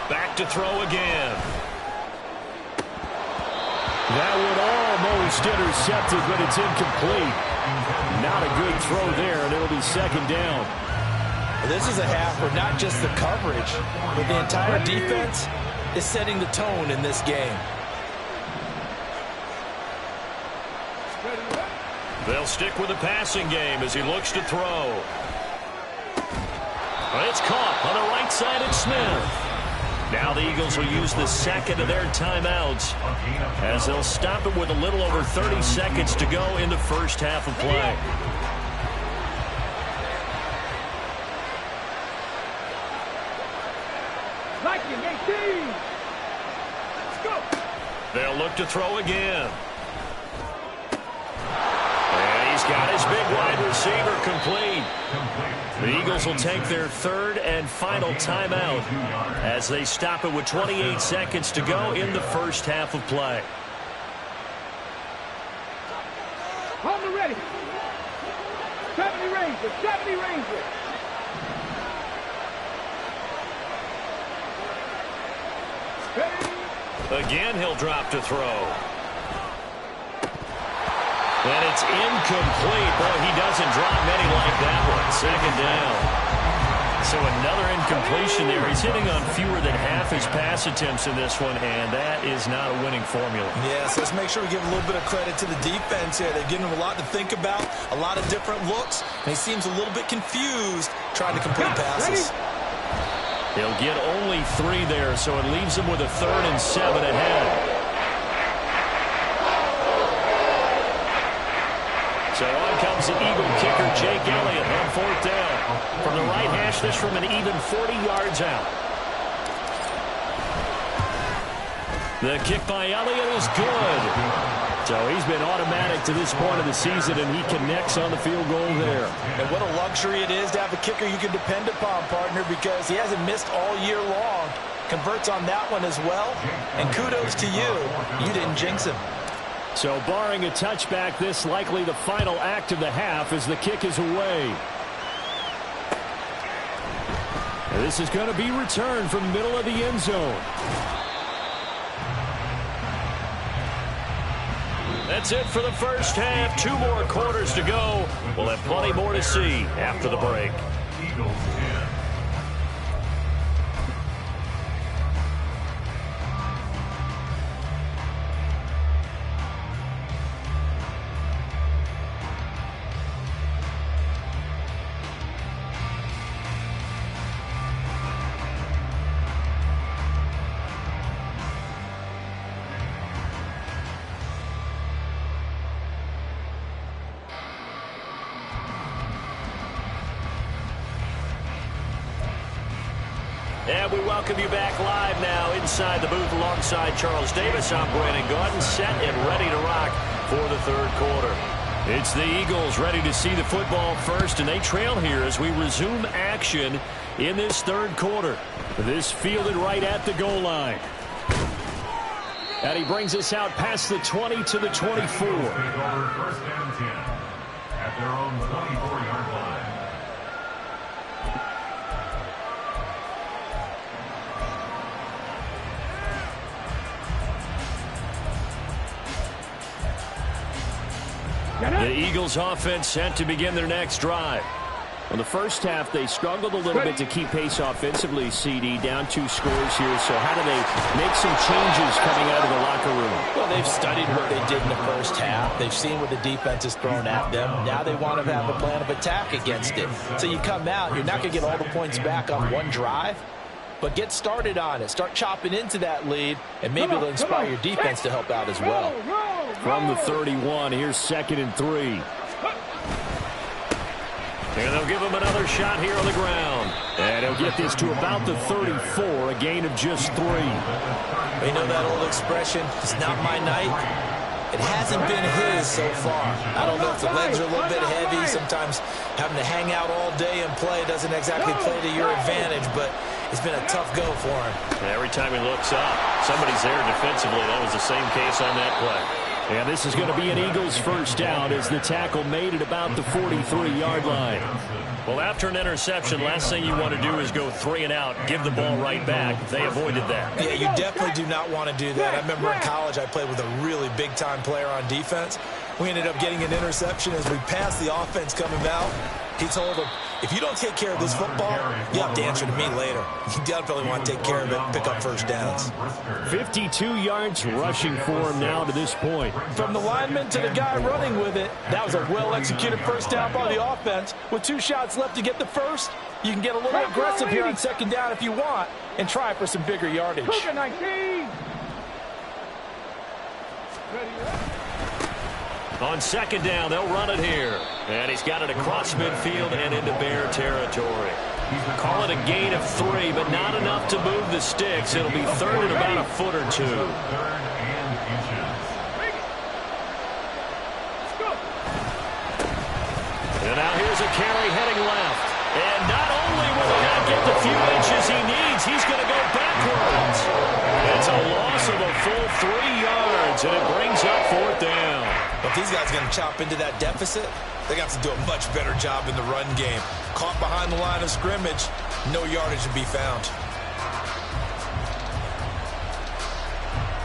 Back to throw again. That one almost intercepted, but it's incomplete. Not a good throw there, and it'll be second down. This is a half where not just the coverage, but the entire defense is setting the tone in this game. They'll stick with the passing game as he looks to throw. It's caught on the right side of Smith. Now the Eagles will use the second of their timeouts as they'll stop it with a little over 30 seconds to go in the first half of play. They'll look to throw again. And he's got his big wide receiver complete. The Eagles will take their 3rd and final timeout as they stop it with 28 seconds to go in the first half of play. On the ready. 70 Rangers, 70 Rangers. Again, he'll drop to throw. And it's incomplete. Boy, he doesn't drop many like that one. Second down. So another incompletion there. He's hitting on fewer than half his pass attempts in this one, and that is not a winning formula. Yes, let's make sure we give a little bit of credit to the defense here. They've given him a lot to think about, a lot of different looks, and he seems a little bit confused trying to complete passes. He'll get only 3 there, so it leaves him with a 3rd and 7 ahead. So on comes the Eagle kicker, Jake Elliott, on 4th down. From the right hash, this from an even 40 yards out. The kick by Elliott is good. So he's been automatic to this point of the season, and he connects on the field goal there. And what a luxury it is to have a kicker you can depend upon, partner, because he hasn't missed all year long. Converts on that one as well. And kudos to you. You didn't jinx him. So barring a touchback, this likely the final act of the half as the kick is away. And this is going to be returned from the middle of the end zone. That's it for the first half. 2 more quarters to go. We'll have plenty more to see after the break. Eagles 10. And we welcome you back live now inside the booth alongside Charles Davis. I'm Brandon Gaudin, set and ready to rock for the third quarter. It's the Eagles ready to see the football first, and they trail here as we resume action in this third quarter. This fielded right at the goal line. And he brings us out past the 20 to the 24. First and 10 at their own 24-yard line. The Eagles offense set to begin their next drive. Well, the first half, they struggled a little bit to keep pace offensively, CD, down 2 scores here. So how do they make some changes coming out of the locker room? Well, they've studied what they did in the first half. They've seen what the defense has thrown at them. Now they want to have a plan of attack against it. So you come out, you're not going to get all the points back on one drive, but get started on it. Start chopping into that lead, and maybe it'll inspire your defense to help out as well. From the 31, here's 2nd and 3. And they'll give him another shot here on the ground. And he'll get this to about the 34, a gain of just 3. You know that old expression, it's not my night? It hasn't been his so far. I don't know if the legs are a little bit heavy. Sometimes having to hang out all day and play doesn't exactly play to your advantage, but it's been a tough go for him. Every time he looks up, somebody's there defensively. That was the same case on that play. And this is going to be an Eagles first down as the tackle made at about the 43-yard line. Well, after an interception, last thing you want to do is go 3 and out, give the ball right back. They avoided that. Yeah, you definitely do not want to do that. I remember in college I played with a really big-time player on defense. We ended up getting an interception as we passed the offense coming out. He told him, if you don't take care of this football, you have to answer to me later. You definitely want to take care of it and pick up first downs. 52 yards rushing for him now to this point. From the lineman to the guy running with it, that was a well-executed first down by the offense. With 2 shots left to get the first, you can get a little aggressive here on second down if you want and try for some bigger yardage. On second down, they'll run it here. And he's got it across midfield and into Bear territory. Call it a gain of 3, but not enough to move the sticks. It'll be third and about a foot or 2. And now here's a carry heading left. And not only will he not get the few inches he needs, he's going to go backwards. It's a loss of a full 3 yards, and it brings up 4th down. But these guys are going to chop into that deficit. They got to do a much better job in the run game. Caught behind the line of scrimmage, no yardage to be found.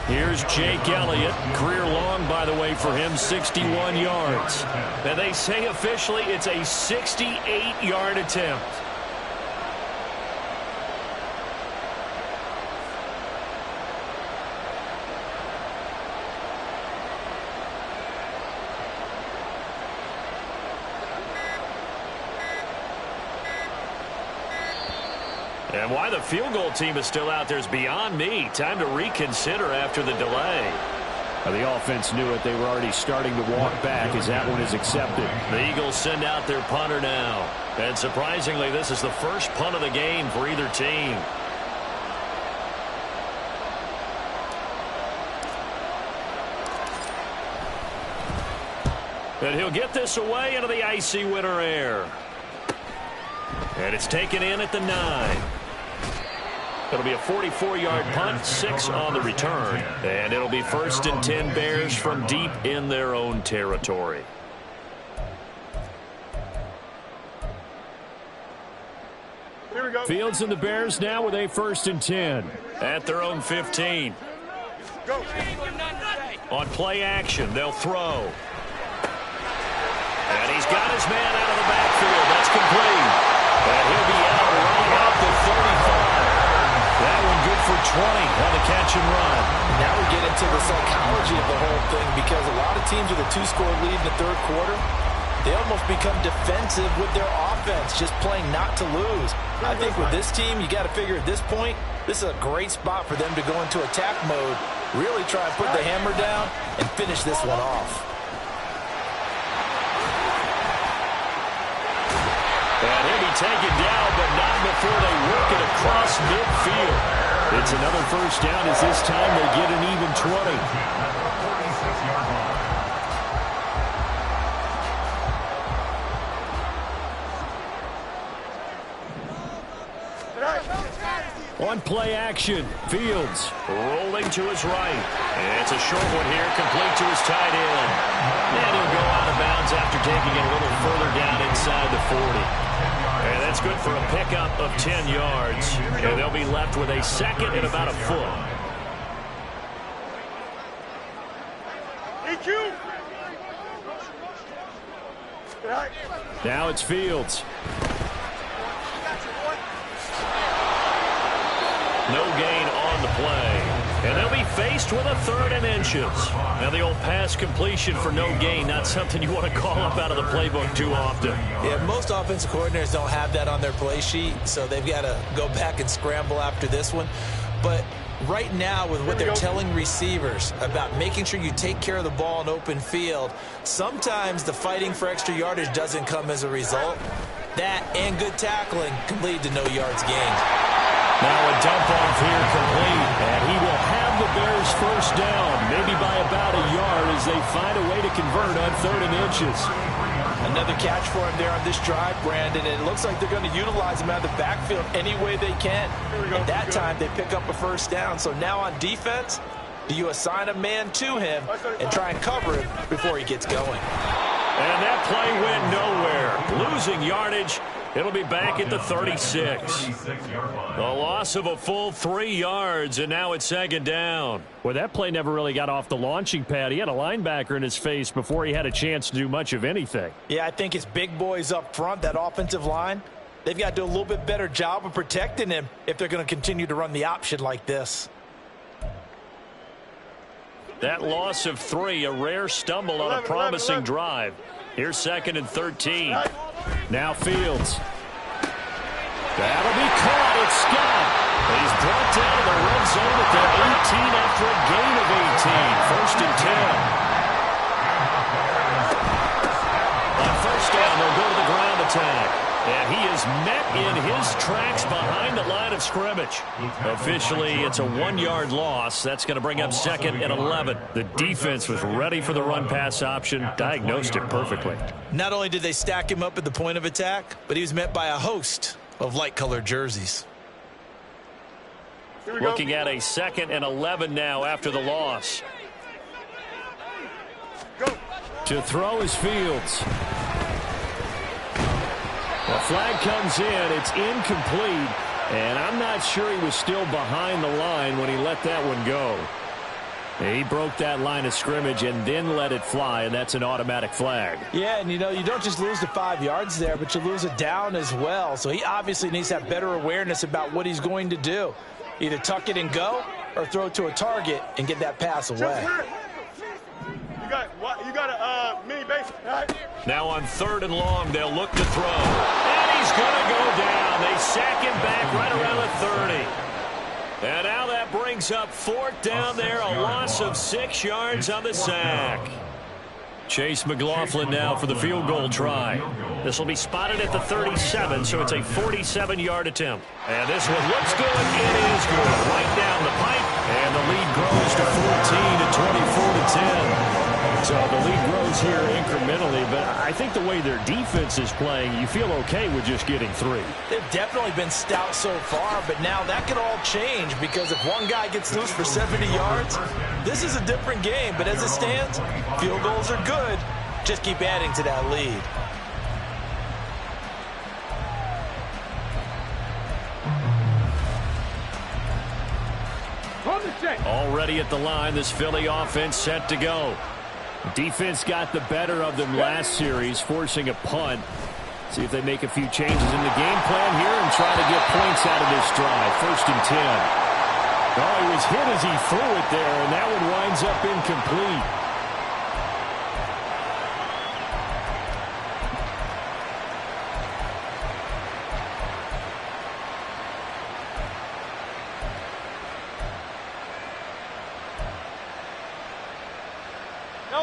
Here's Jake Elliott. Career long, by the way, for him, 61 yards. And they say officially it's a 68-yard attempt. And why the field goal team is still out there is beyond me. Time to reconsider after the delay. The offense knew it. They were already starting to walk back as that one is accepted. The Eagles send out their punter now. And surprisingly, this is the first punt of the game for either team. And he'll get this away into the icy winter air. And it's taken in at the 9. It'll be a 44-yard punt, 6 on the return. And it'll be 1st and 10 Bears from deep in their own territory. Here we go. Fields and the Bears now with a 1st and 10. At their own 15. Go. On play action, they'll throw. And he's got his man out of the backfield. That's complete. And he'll be out running out the 35. That one good for 20 on the catch and run. Now we get into the psychology of the whole thing because a lot of teams with a 2-score lead in the third quarter, they almost become defensive with their offense, just playing not to lose. I think with this team, you got to figure at this point, this is a great spot for them to go into attack mode, really try and put the hammer down and finish this one off. And he'll be taken down, but not before they work it across midfield. It's another first down as this time they get an even 20. 46-yard line. On play action, Fields rolling to his right. And it's a short one here, complete to his tight end. And he'll go out of bounds after taking it a little further down inside the 40. And that's good for a pickup of 10 yards. And they'll be left with a second and about a foot. EQ. Now it's Fields. No gain on the play. And they'll be faced with a 3rd and inches. Now the old pass completion for no gain, not something you want to call up out of the playbook too often. Yeah, most offensive coordinators don't have that on their play sheet, so they've got to go back and scramble after this one. But right now, with what they're telling receivers about making sure you take care of the ball in open field, sometimes the fighting for extra yardage doesn't come as a result. That and good tackling can lead to no yards gained. Now a dump off here complete, and he will have the Bears first down, maybe by about a yard as they find a way to convert on 3rd and inches. Another catch for him there on this drive, Brandon, and it looks like they're going to utilize him out of the backfield any way they can. At that time, they pick up a first down. So now on defense, do you assign a man to him and try and cover him before he gets going? And that play went nowhere. Losing yardage. It'll be back at the 36. The loss of a full 3 yards, and now it's 2nd down. Well, that play never really got off the launching pad. He had a linebacker in his face before he had a chance to do much of anything. Yeah, I think it's big boys up front, that offensive line. They've got to do a little bit better job of protecting him if they're going to continue to run the option like this. That loss of 3, a rare stumble on a promising drive. Here's 2nd and 13. Now Fields. That'll be caught. It's Scott. He's brought down to the red zone at the 18 after a gain of 18. 1st and 10. On first down, they'll go to the ground attack. And he is met in his tracks behind the line of scrimmage. Officially, it's a 1-yard loss. That's going to bring up 2nd and 11. The defense was ready for the run-pass option, diagnosed it perfectly. Not only did they stack him up at the point of attack, but he was met by a host of light-colored jerseys. Looking at a 2nd and 11 now after the loss. To throw is Fields. The flag comes in. It's incomplete. And I'm not sure he was still behind the line when he let that one go. He broke that line of scrimmage and then let it fly, and that's an automatic flag. Yeah, and you know, you don't just lose the 5 yards there, but you lose it down as well. So he obviously needs to have better awareness about what he's going to do. Either tuck it and go or throw it to a target and get that pass away. You got a mini base. Right? Now on 3rd and long, they'll look to throw. And he's going to go down. They sack him back right around the 30. And now that brings up 4th down there, a loss of 6 yards on the sack. Chase McLaughlin now for the field goal try. This will be spotted at the 37, so it's a 47-yard attempt. And this one looks good. It is good. Right down the pipe. And the lead grows to 14 to 24-10. So the lead grows here incrementally, but I think the way their defense is playing, you feel okay with just getting 3. They've definitely been stout so far, but now that could all change because if one guy gets loose for 70 yards, this is a different game. But as it stands, field goals are good. Just keep adding to that lead. Already at the line, this Philly offense set to go. Defense got the better of them last series, forcing a punt. See if they make a few changes in the game plan here and try to get points out of this drive. 1st and 10. Oh, he was hit as he threw it there, and that one winds up incomplete.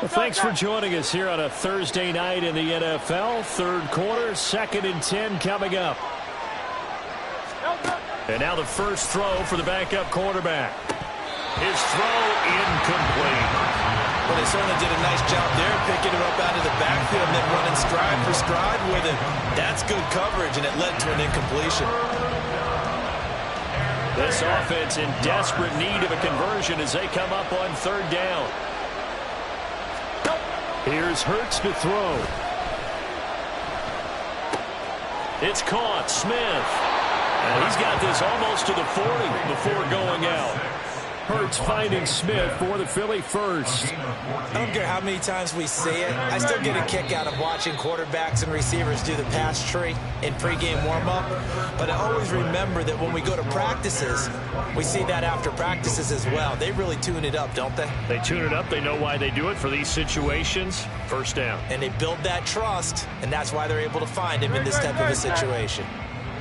Well, thanks for joining us here on a Thursday night in the NFL. Third quarter, 2nd and 10 coming up. And now the first throw for the backup quarterback. His throw incomplete. Well, they certainly did a nice job there, picking him up out of the backfield and then running stride for stride with it. That's good coverage, and it led to an incompletion. This offense in desperate need of a conversion as they come up on 3rd down. Here's Hurts to throw. It's caught. Smith. And he's got this almost to the 40 before going out. Hurts finding Smith for the Philly first. I don't care how many times we see it. I still get a kick out of watching quarterbacks and receivers do the pass tree in pregame warm-up. But I always remember that when we go to practices, we see that after practices as well. They really tune it up, don't they? They tune it up. They know why they do it for these situations. First down. And they build that trust, and that's why they're able to find him in this type of a situation.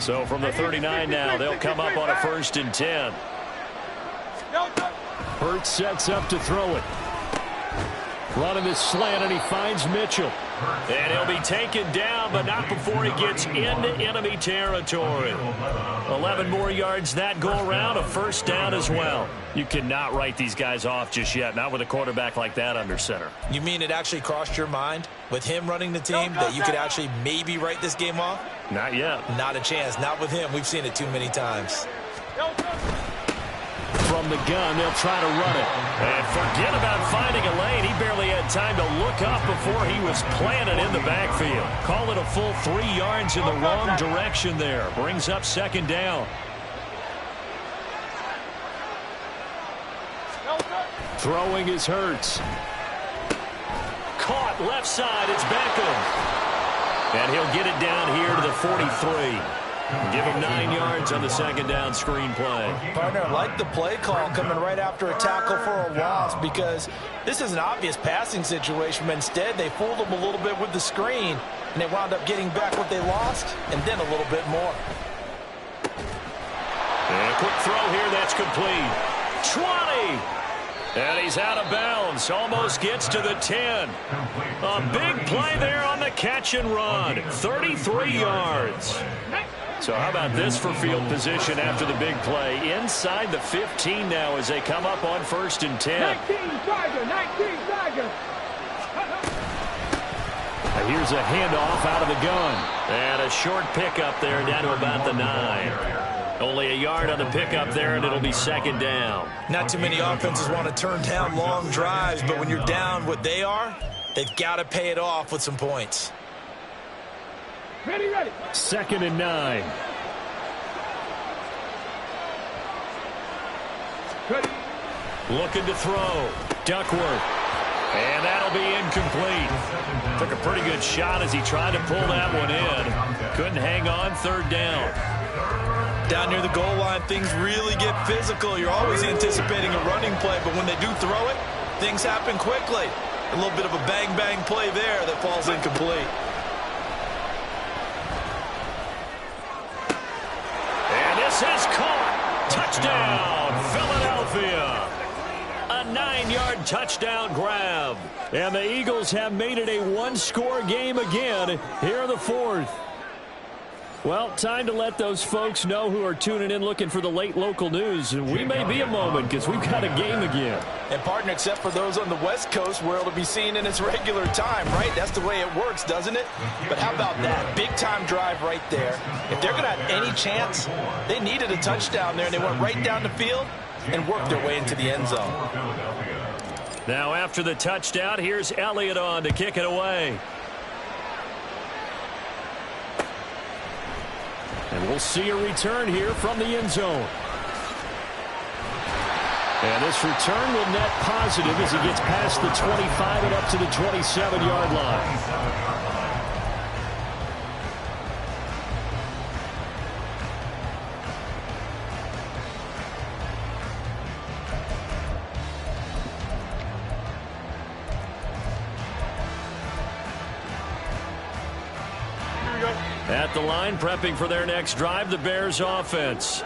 So from the 39 now, they'll come up on a 1st and 10. Hurts sets up to throw it. Running this slant, and he finds Mitchell. And he'll be taken down, but not before he gets into enemy territory. 11 more yards that go around, a 1st down as well. You cannot write these guys off just yet, not with a quarterback like that under center. You mean it actually crossed your mind with him running the team that you could actually maybe write this game off? Not yet. Not a chance. Not with him. We've seen it too many times. From the gun, they'll try to run it. And forget about finding a lane. He barely had time to look up before he was planted in the backfield. Call it a full 3 yards in the wrong direction there. Brings up 2nd down. Throwing is Hurts. Caught left side. It's Beckham. And he'll get it down here to the 43. Give him 9 yards on the 2nd down screen play. Partner, I like the play call coming right after a tackle for a loss because this is an obvious passing situation, but instead they fooled them a little bit with the screen, and they wound up getting back what they lost and then a little bit more. And a quick throw here that's complete. 20! And he's out of bounds. Almost gets to the 10. A big play there on the catch and run. 33 yards. So how about this for field position after the big play? Inside the 15 now as they come up on 1st and 10. 19 Tiger. Here's a handoff out of the gun. And a short pickup there down to about the 9. Only a yard on the pickup there, and it'll be 2nd down. Not too many offenses want to turn down long drives, but when you're down what they are, they've got to pay it off with some points. Ready. 2nd and 9. Ready. Looking to throw. Duckworth. And that'll be incomplete. Took a pretty good shot as he tried to pull that one in. Couldn't hang on. 3rd down. Down near the goal line, things really get physical. You're always anticipating a running play, but when they do throw it, things happen quickly. A little bit of a bang-bang play there that falls incomplete. And this is caught. Touchdown, Philadelphia. A 9-yard touchdown grab. And the Eagles have made it a 1-score game again here in the 4th. Well, time to let those folks know who are tuning in looking for the late local news. And we may be a moment because we've got a game again. And, partner, except for those on the West Coast where it'll be seen in its regular time, right? That's the way it works, doesn't it? But how about that? Big-time drive right there. If they're going to have any chance, they needed a touchdown there, and they went right down the field and worked their way into the end zone. Now, after the touchdown, here's Elliott on to kick it away. And we'll see a return here from the end zone. And this return will net positive as he gets past the 25 and up to the 27-yard line. At the line, prepping for their next drive, the Bears offense.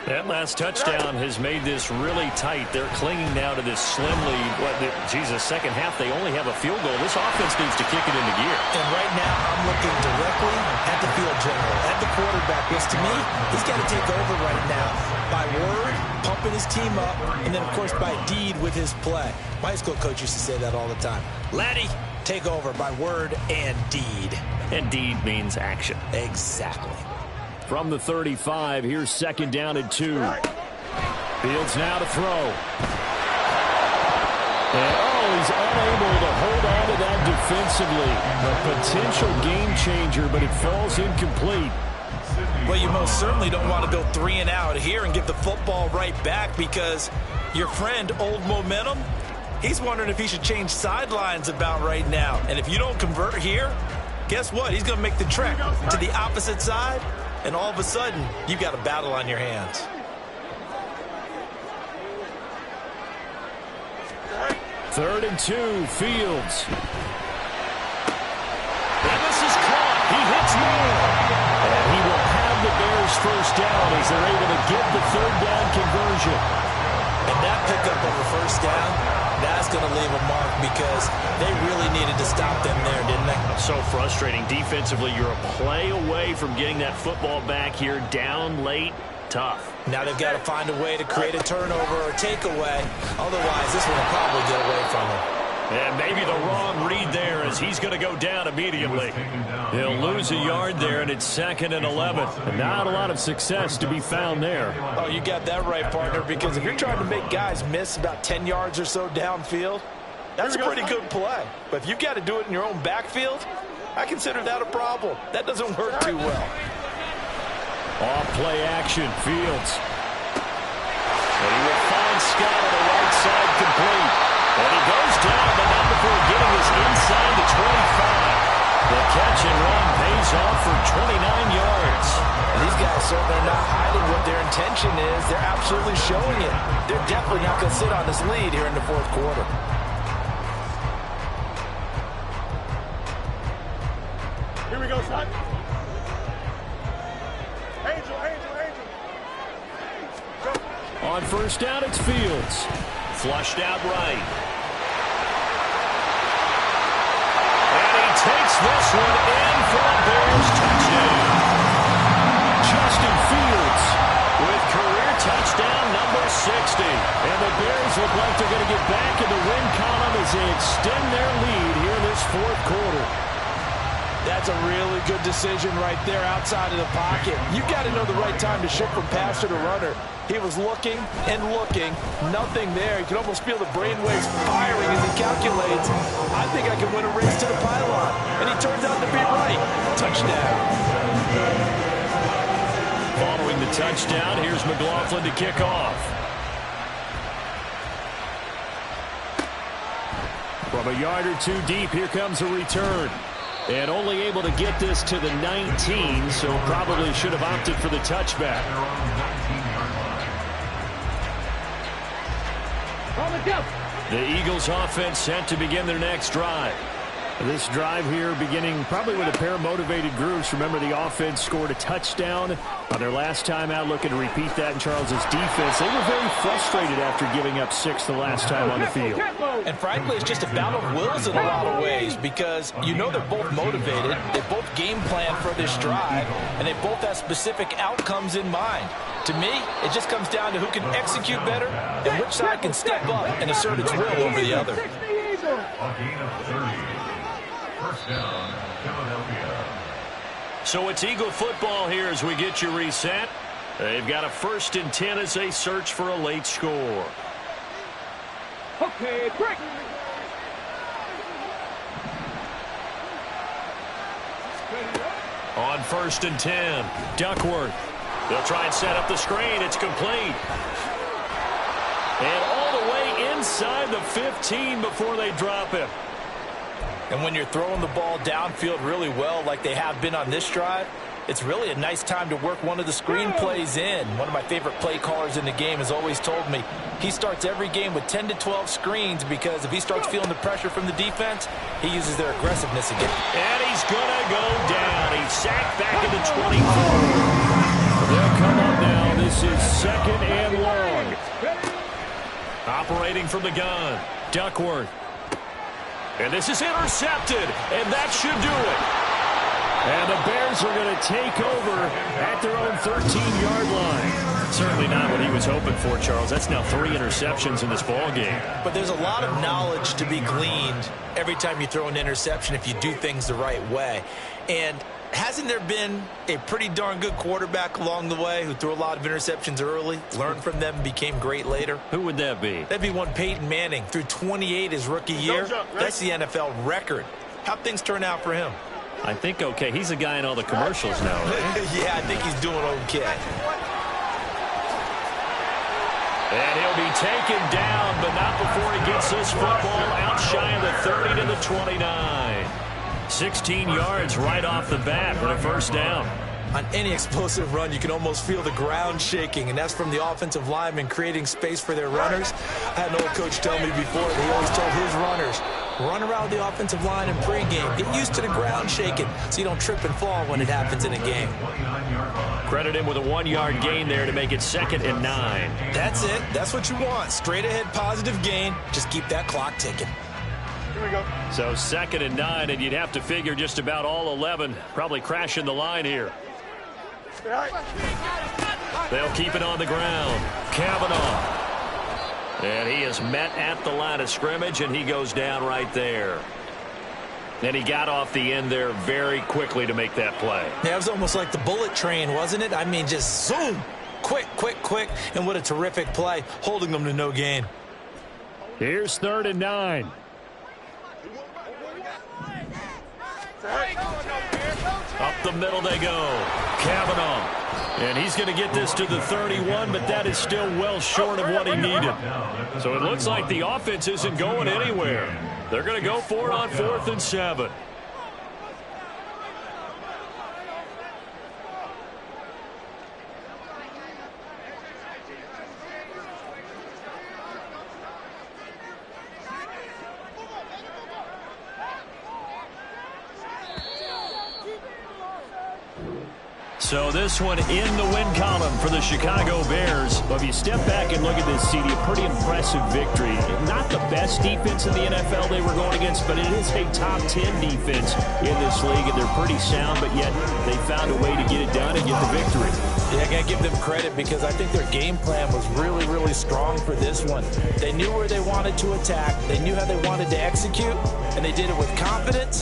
That last touchdown has made this really tight. They're clinging now to this slim lead. Second half, they only have a field goal. This offense needs to kick it into gear. And right now, I'm looking directly at the field general, at the quarterback, which to me, he's got to take over right now. By word, pumping his team up, and then, of course, by deed with his play. My high school coach used to say that all the time. Laddie, take over by word and deed. And deed means action. Exactly. From the 35, here's second down and 2. Fields now to throw. And, he's unable to hold on to that defensively. A potential game changer, but it falls incomplete. Well, you most certainly don't want to go 3 and out here and get the football right back because your friend, Old Momentum, he's wondering if he should change sidelines about right now. And if you don't convert here, guess what? He's going to make the trek to the opposite side. And all of a sudden, you've got a battle on your hands. Third and 2, Fields. And this is caught. He hits Moore. And he will have the Bears first down as they're able to get the third down conversion. And that pickup of a first down, that's going to leave a mark because they really needed to stop them there, didn't they? So frustrating. Defensively, you're a play away from getting that football back here down late. Tough. Now they've got to find a way to create a turnover or takeaway. Otherwise, this one will probably get away from him. And maybe the wrong read there as he's going to go down immediately. He'll lose a yard there, and it's 2nd and 11. And not a lot of success to be found there. Oh, you got that right, partner, because if you're trying to make guys miss about 10 yards or so downfield, that's a pretty good play. But if you've got to do it in your own backfield, I consider that a problem. That doesn't work too well. Off play action, Fields. And he will find Scott on the right side complete. And he goes down, but not before getting us inside the 25. The catch and run pays off for 29 yards. And these guys certainly are not hiding what their intention is. They're absolutely showing it. They're definitely not going to sit on this lead here in the fourth quarter. Here we go, son. On first down, it's Fields. Flushed out right. And he takes this one in for a Bears touchdown. Justin Fields with career touchdown number 60. And the Bears look like they're going to get back in the win column as they extend their lead here in this fourth quarter. That's a really good decision right there outside of the pocket. You've got to know the right time to shift from passer to runner. He was looking and looking, nothing there. You can almost feel the brainwaves firing as he calculates. I think I can win a race to the pylon. And he turns out to be right. Touchdown. Following the touchdown, here's McLaughlin to kick off. From a yard or 2 deep, here comes a return. And only able to get this to the 19, so probably should have opted for the touchback. The Eagles offense set to begin their next drive. This drive here beginning probably with a pair of motivated groups. Remember, the offense scored a touchdown on their last time out, looking to repeat that in Charles's defense. They were very frustrated after giving up 6 the last time on the field. And frankly, it's just a battle of wills in a lot of ways because you know they're both motivated. They both game plan for this drive, and they both have specific outcomes in mind. To me, it just comes down to who can execute better and which side can step up and assert its will over the other. A gain of 30. First down, Philadelphia. So it's Eagle football here as we get you reset. They've got a 1st and 10 as they search for a late score. Okay, break. On 1st and 10, Duckworth. They'll try and set up the screen. It's complete. And all the way inside the 15 before they drop him. And when you're throwing the ball downfield really well like they have been on this drive, it's really a nice time to work one of the screen plays in. One of my favorite play callers in the game has always told me he starts every game with 10 to 12 screens because if he starts feeling the pressure from the defense, he uses their aggressiveness again. And he's going to go down. He's sacked back into 24. They'll come up now. This This is second and long. Operating from the gun, Duckworth. And this is intercepted, and that should do it. And the Bears are going to take over at their own 13-yard line. Certainly not what he was hoping for, Charles. That's now 3 interceptions in this ball game. But there's a lot of knowledge to be gleaned every time you throw an interception if you do things the right way. And hasn't there been a pretty darn good quarterback along the way who threw a lot of interceptions early, learned from them, and became great later? Who would that be? That'd be one Peyton Manning. Threw 28 his rookie year. That's the NFL record. How'd things turn out for him? I think okay. He's a guy in all the commercials now, right? Yeah, I think he's doing okay. And he'll be taken down, but not before he gets this football out shy of the 30 to the 29. 16 yards right off the bat for a first down. On any explosive run, you can almost feel the ground shaking, and that's from the offensive linemen creating space for their runners. I had an old coach tell me before that he always told his runners, run around the offensive line in pregame. Get used to the ground shaking so you don't trip and fall when it happens in a game. Credit him with a 1-yard gain there to make it 2nd and 9. That's it. That's what you want. Straight ahead positive gain. Just keep that clock ticking. Here we go. So 2nd and 9, and you'd have to figure just about all 11 probably crashing the line here. They'll keep it on the ground. Kavanaugh. And he is met at the line of scrimmage, and he goes down right there. And he got off the end there very quickly to make that play. Yeah, it was almost like the bullet train, wasn't it? I mean, just zoom. Quick, quick, quick. And what a terrific play, holding them to no gain. Here's 3rd and 9. Up the middle they go. Kavanaugh. And he's going to get this to the 31, but that is still well short of what he needed. So it looks like the offense isn't going anywhere. They're going to go for it on 4th and 7. So this one in the win column for the Chicago Bears. Well, if you step back and look at this, CD, a pretty impressive victory. Not the best defense in the NFL they were going against, but it is a top 10 defense in this league, and they're pretty sound, but yet they found a way to get it done and get the victory. Yeah, I got to give them credit because I think their game plan was really, really strong for this one. They knew where they wanted to attack. They knew how they wanted to execute, and they did it with confidence.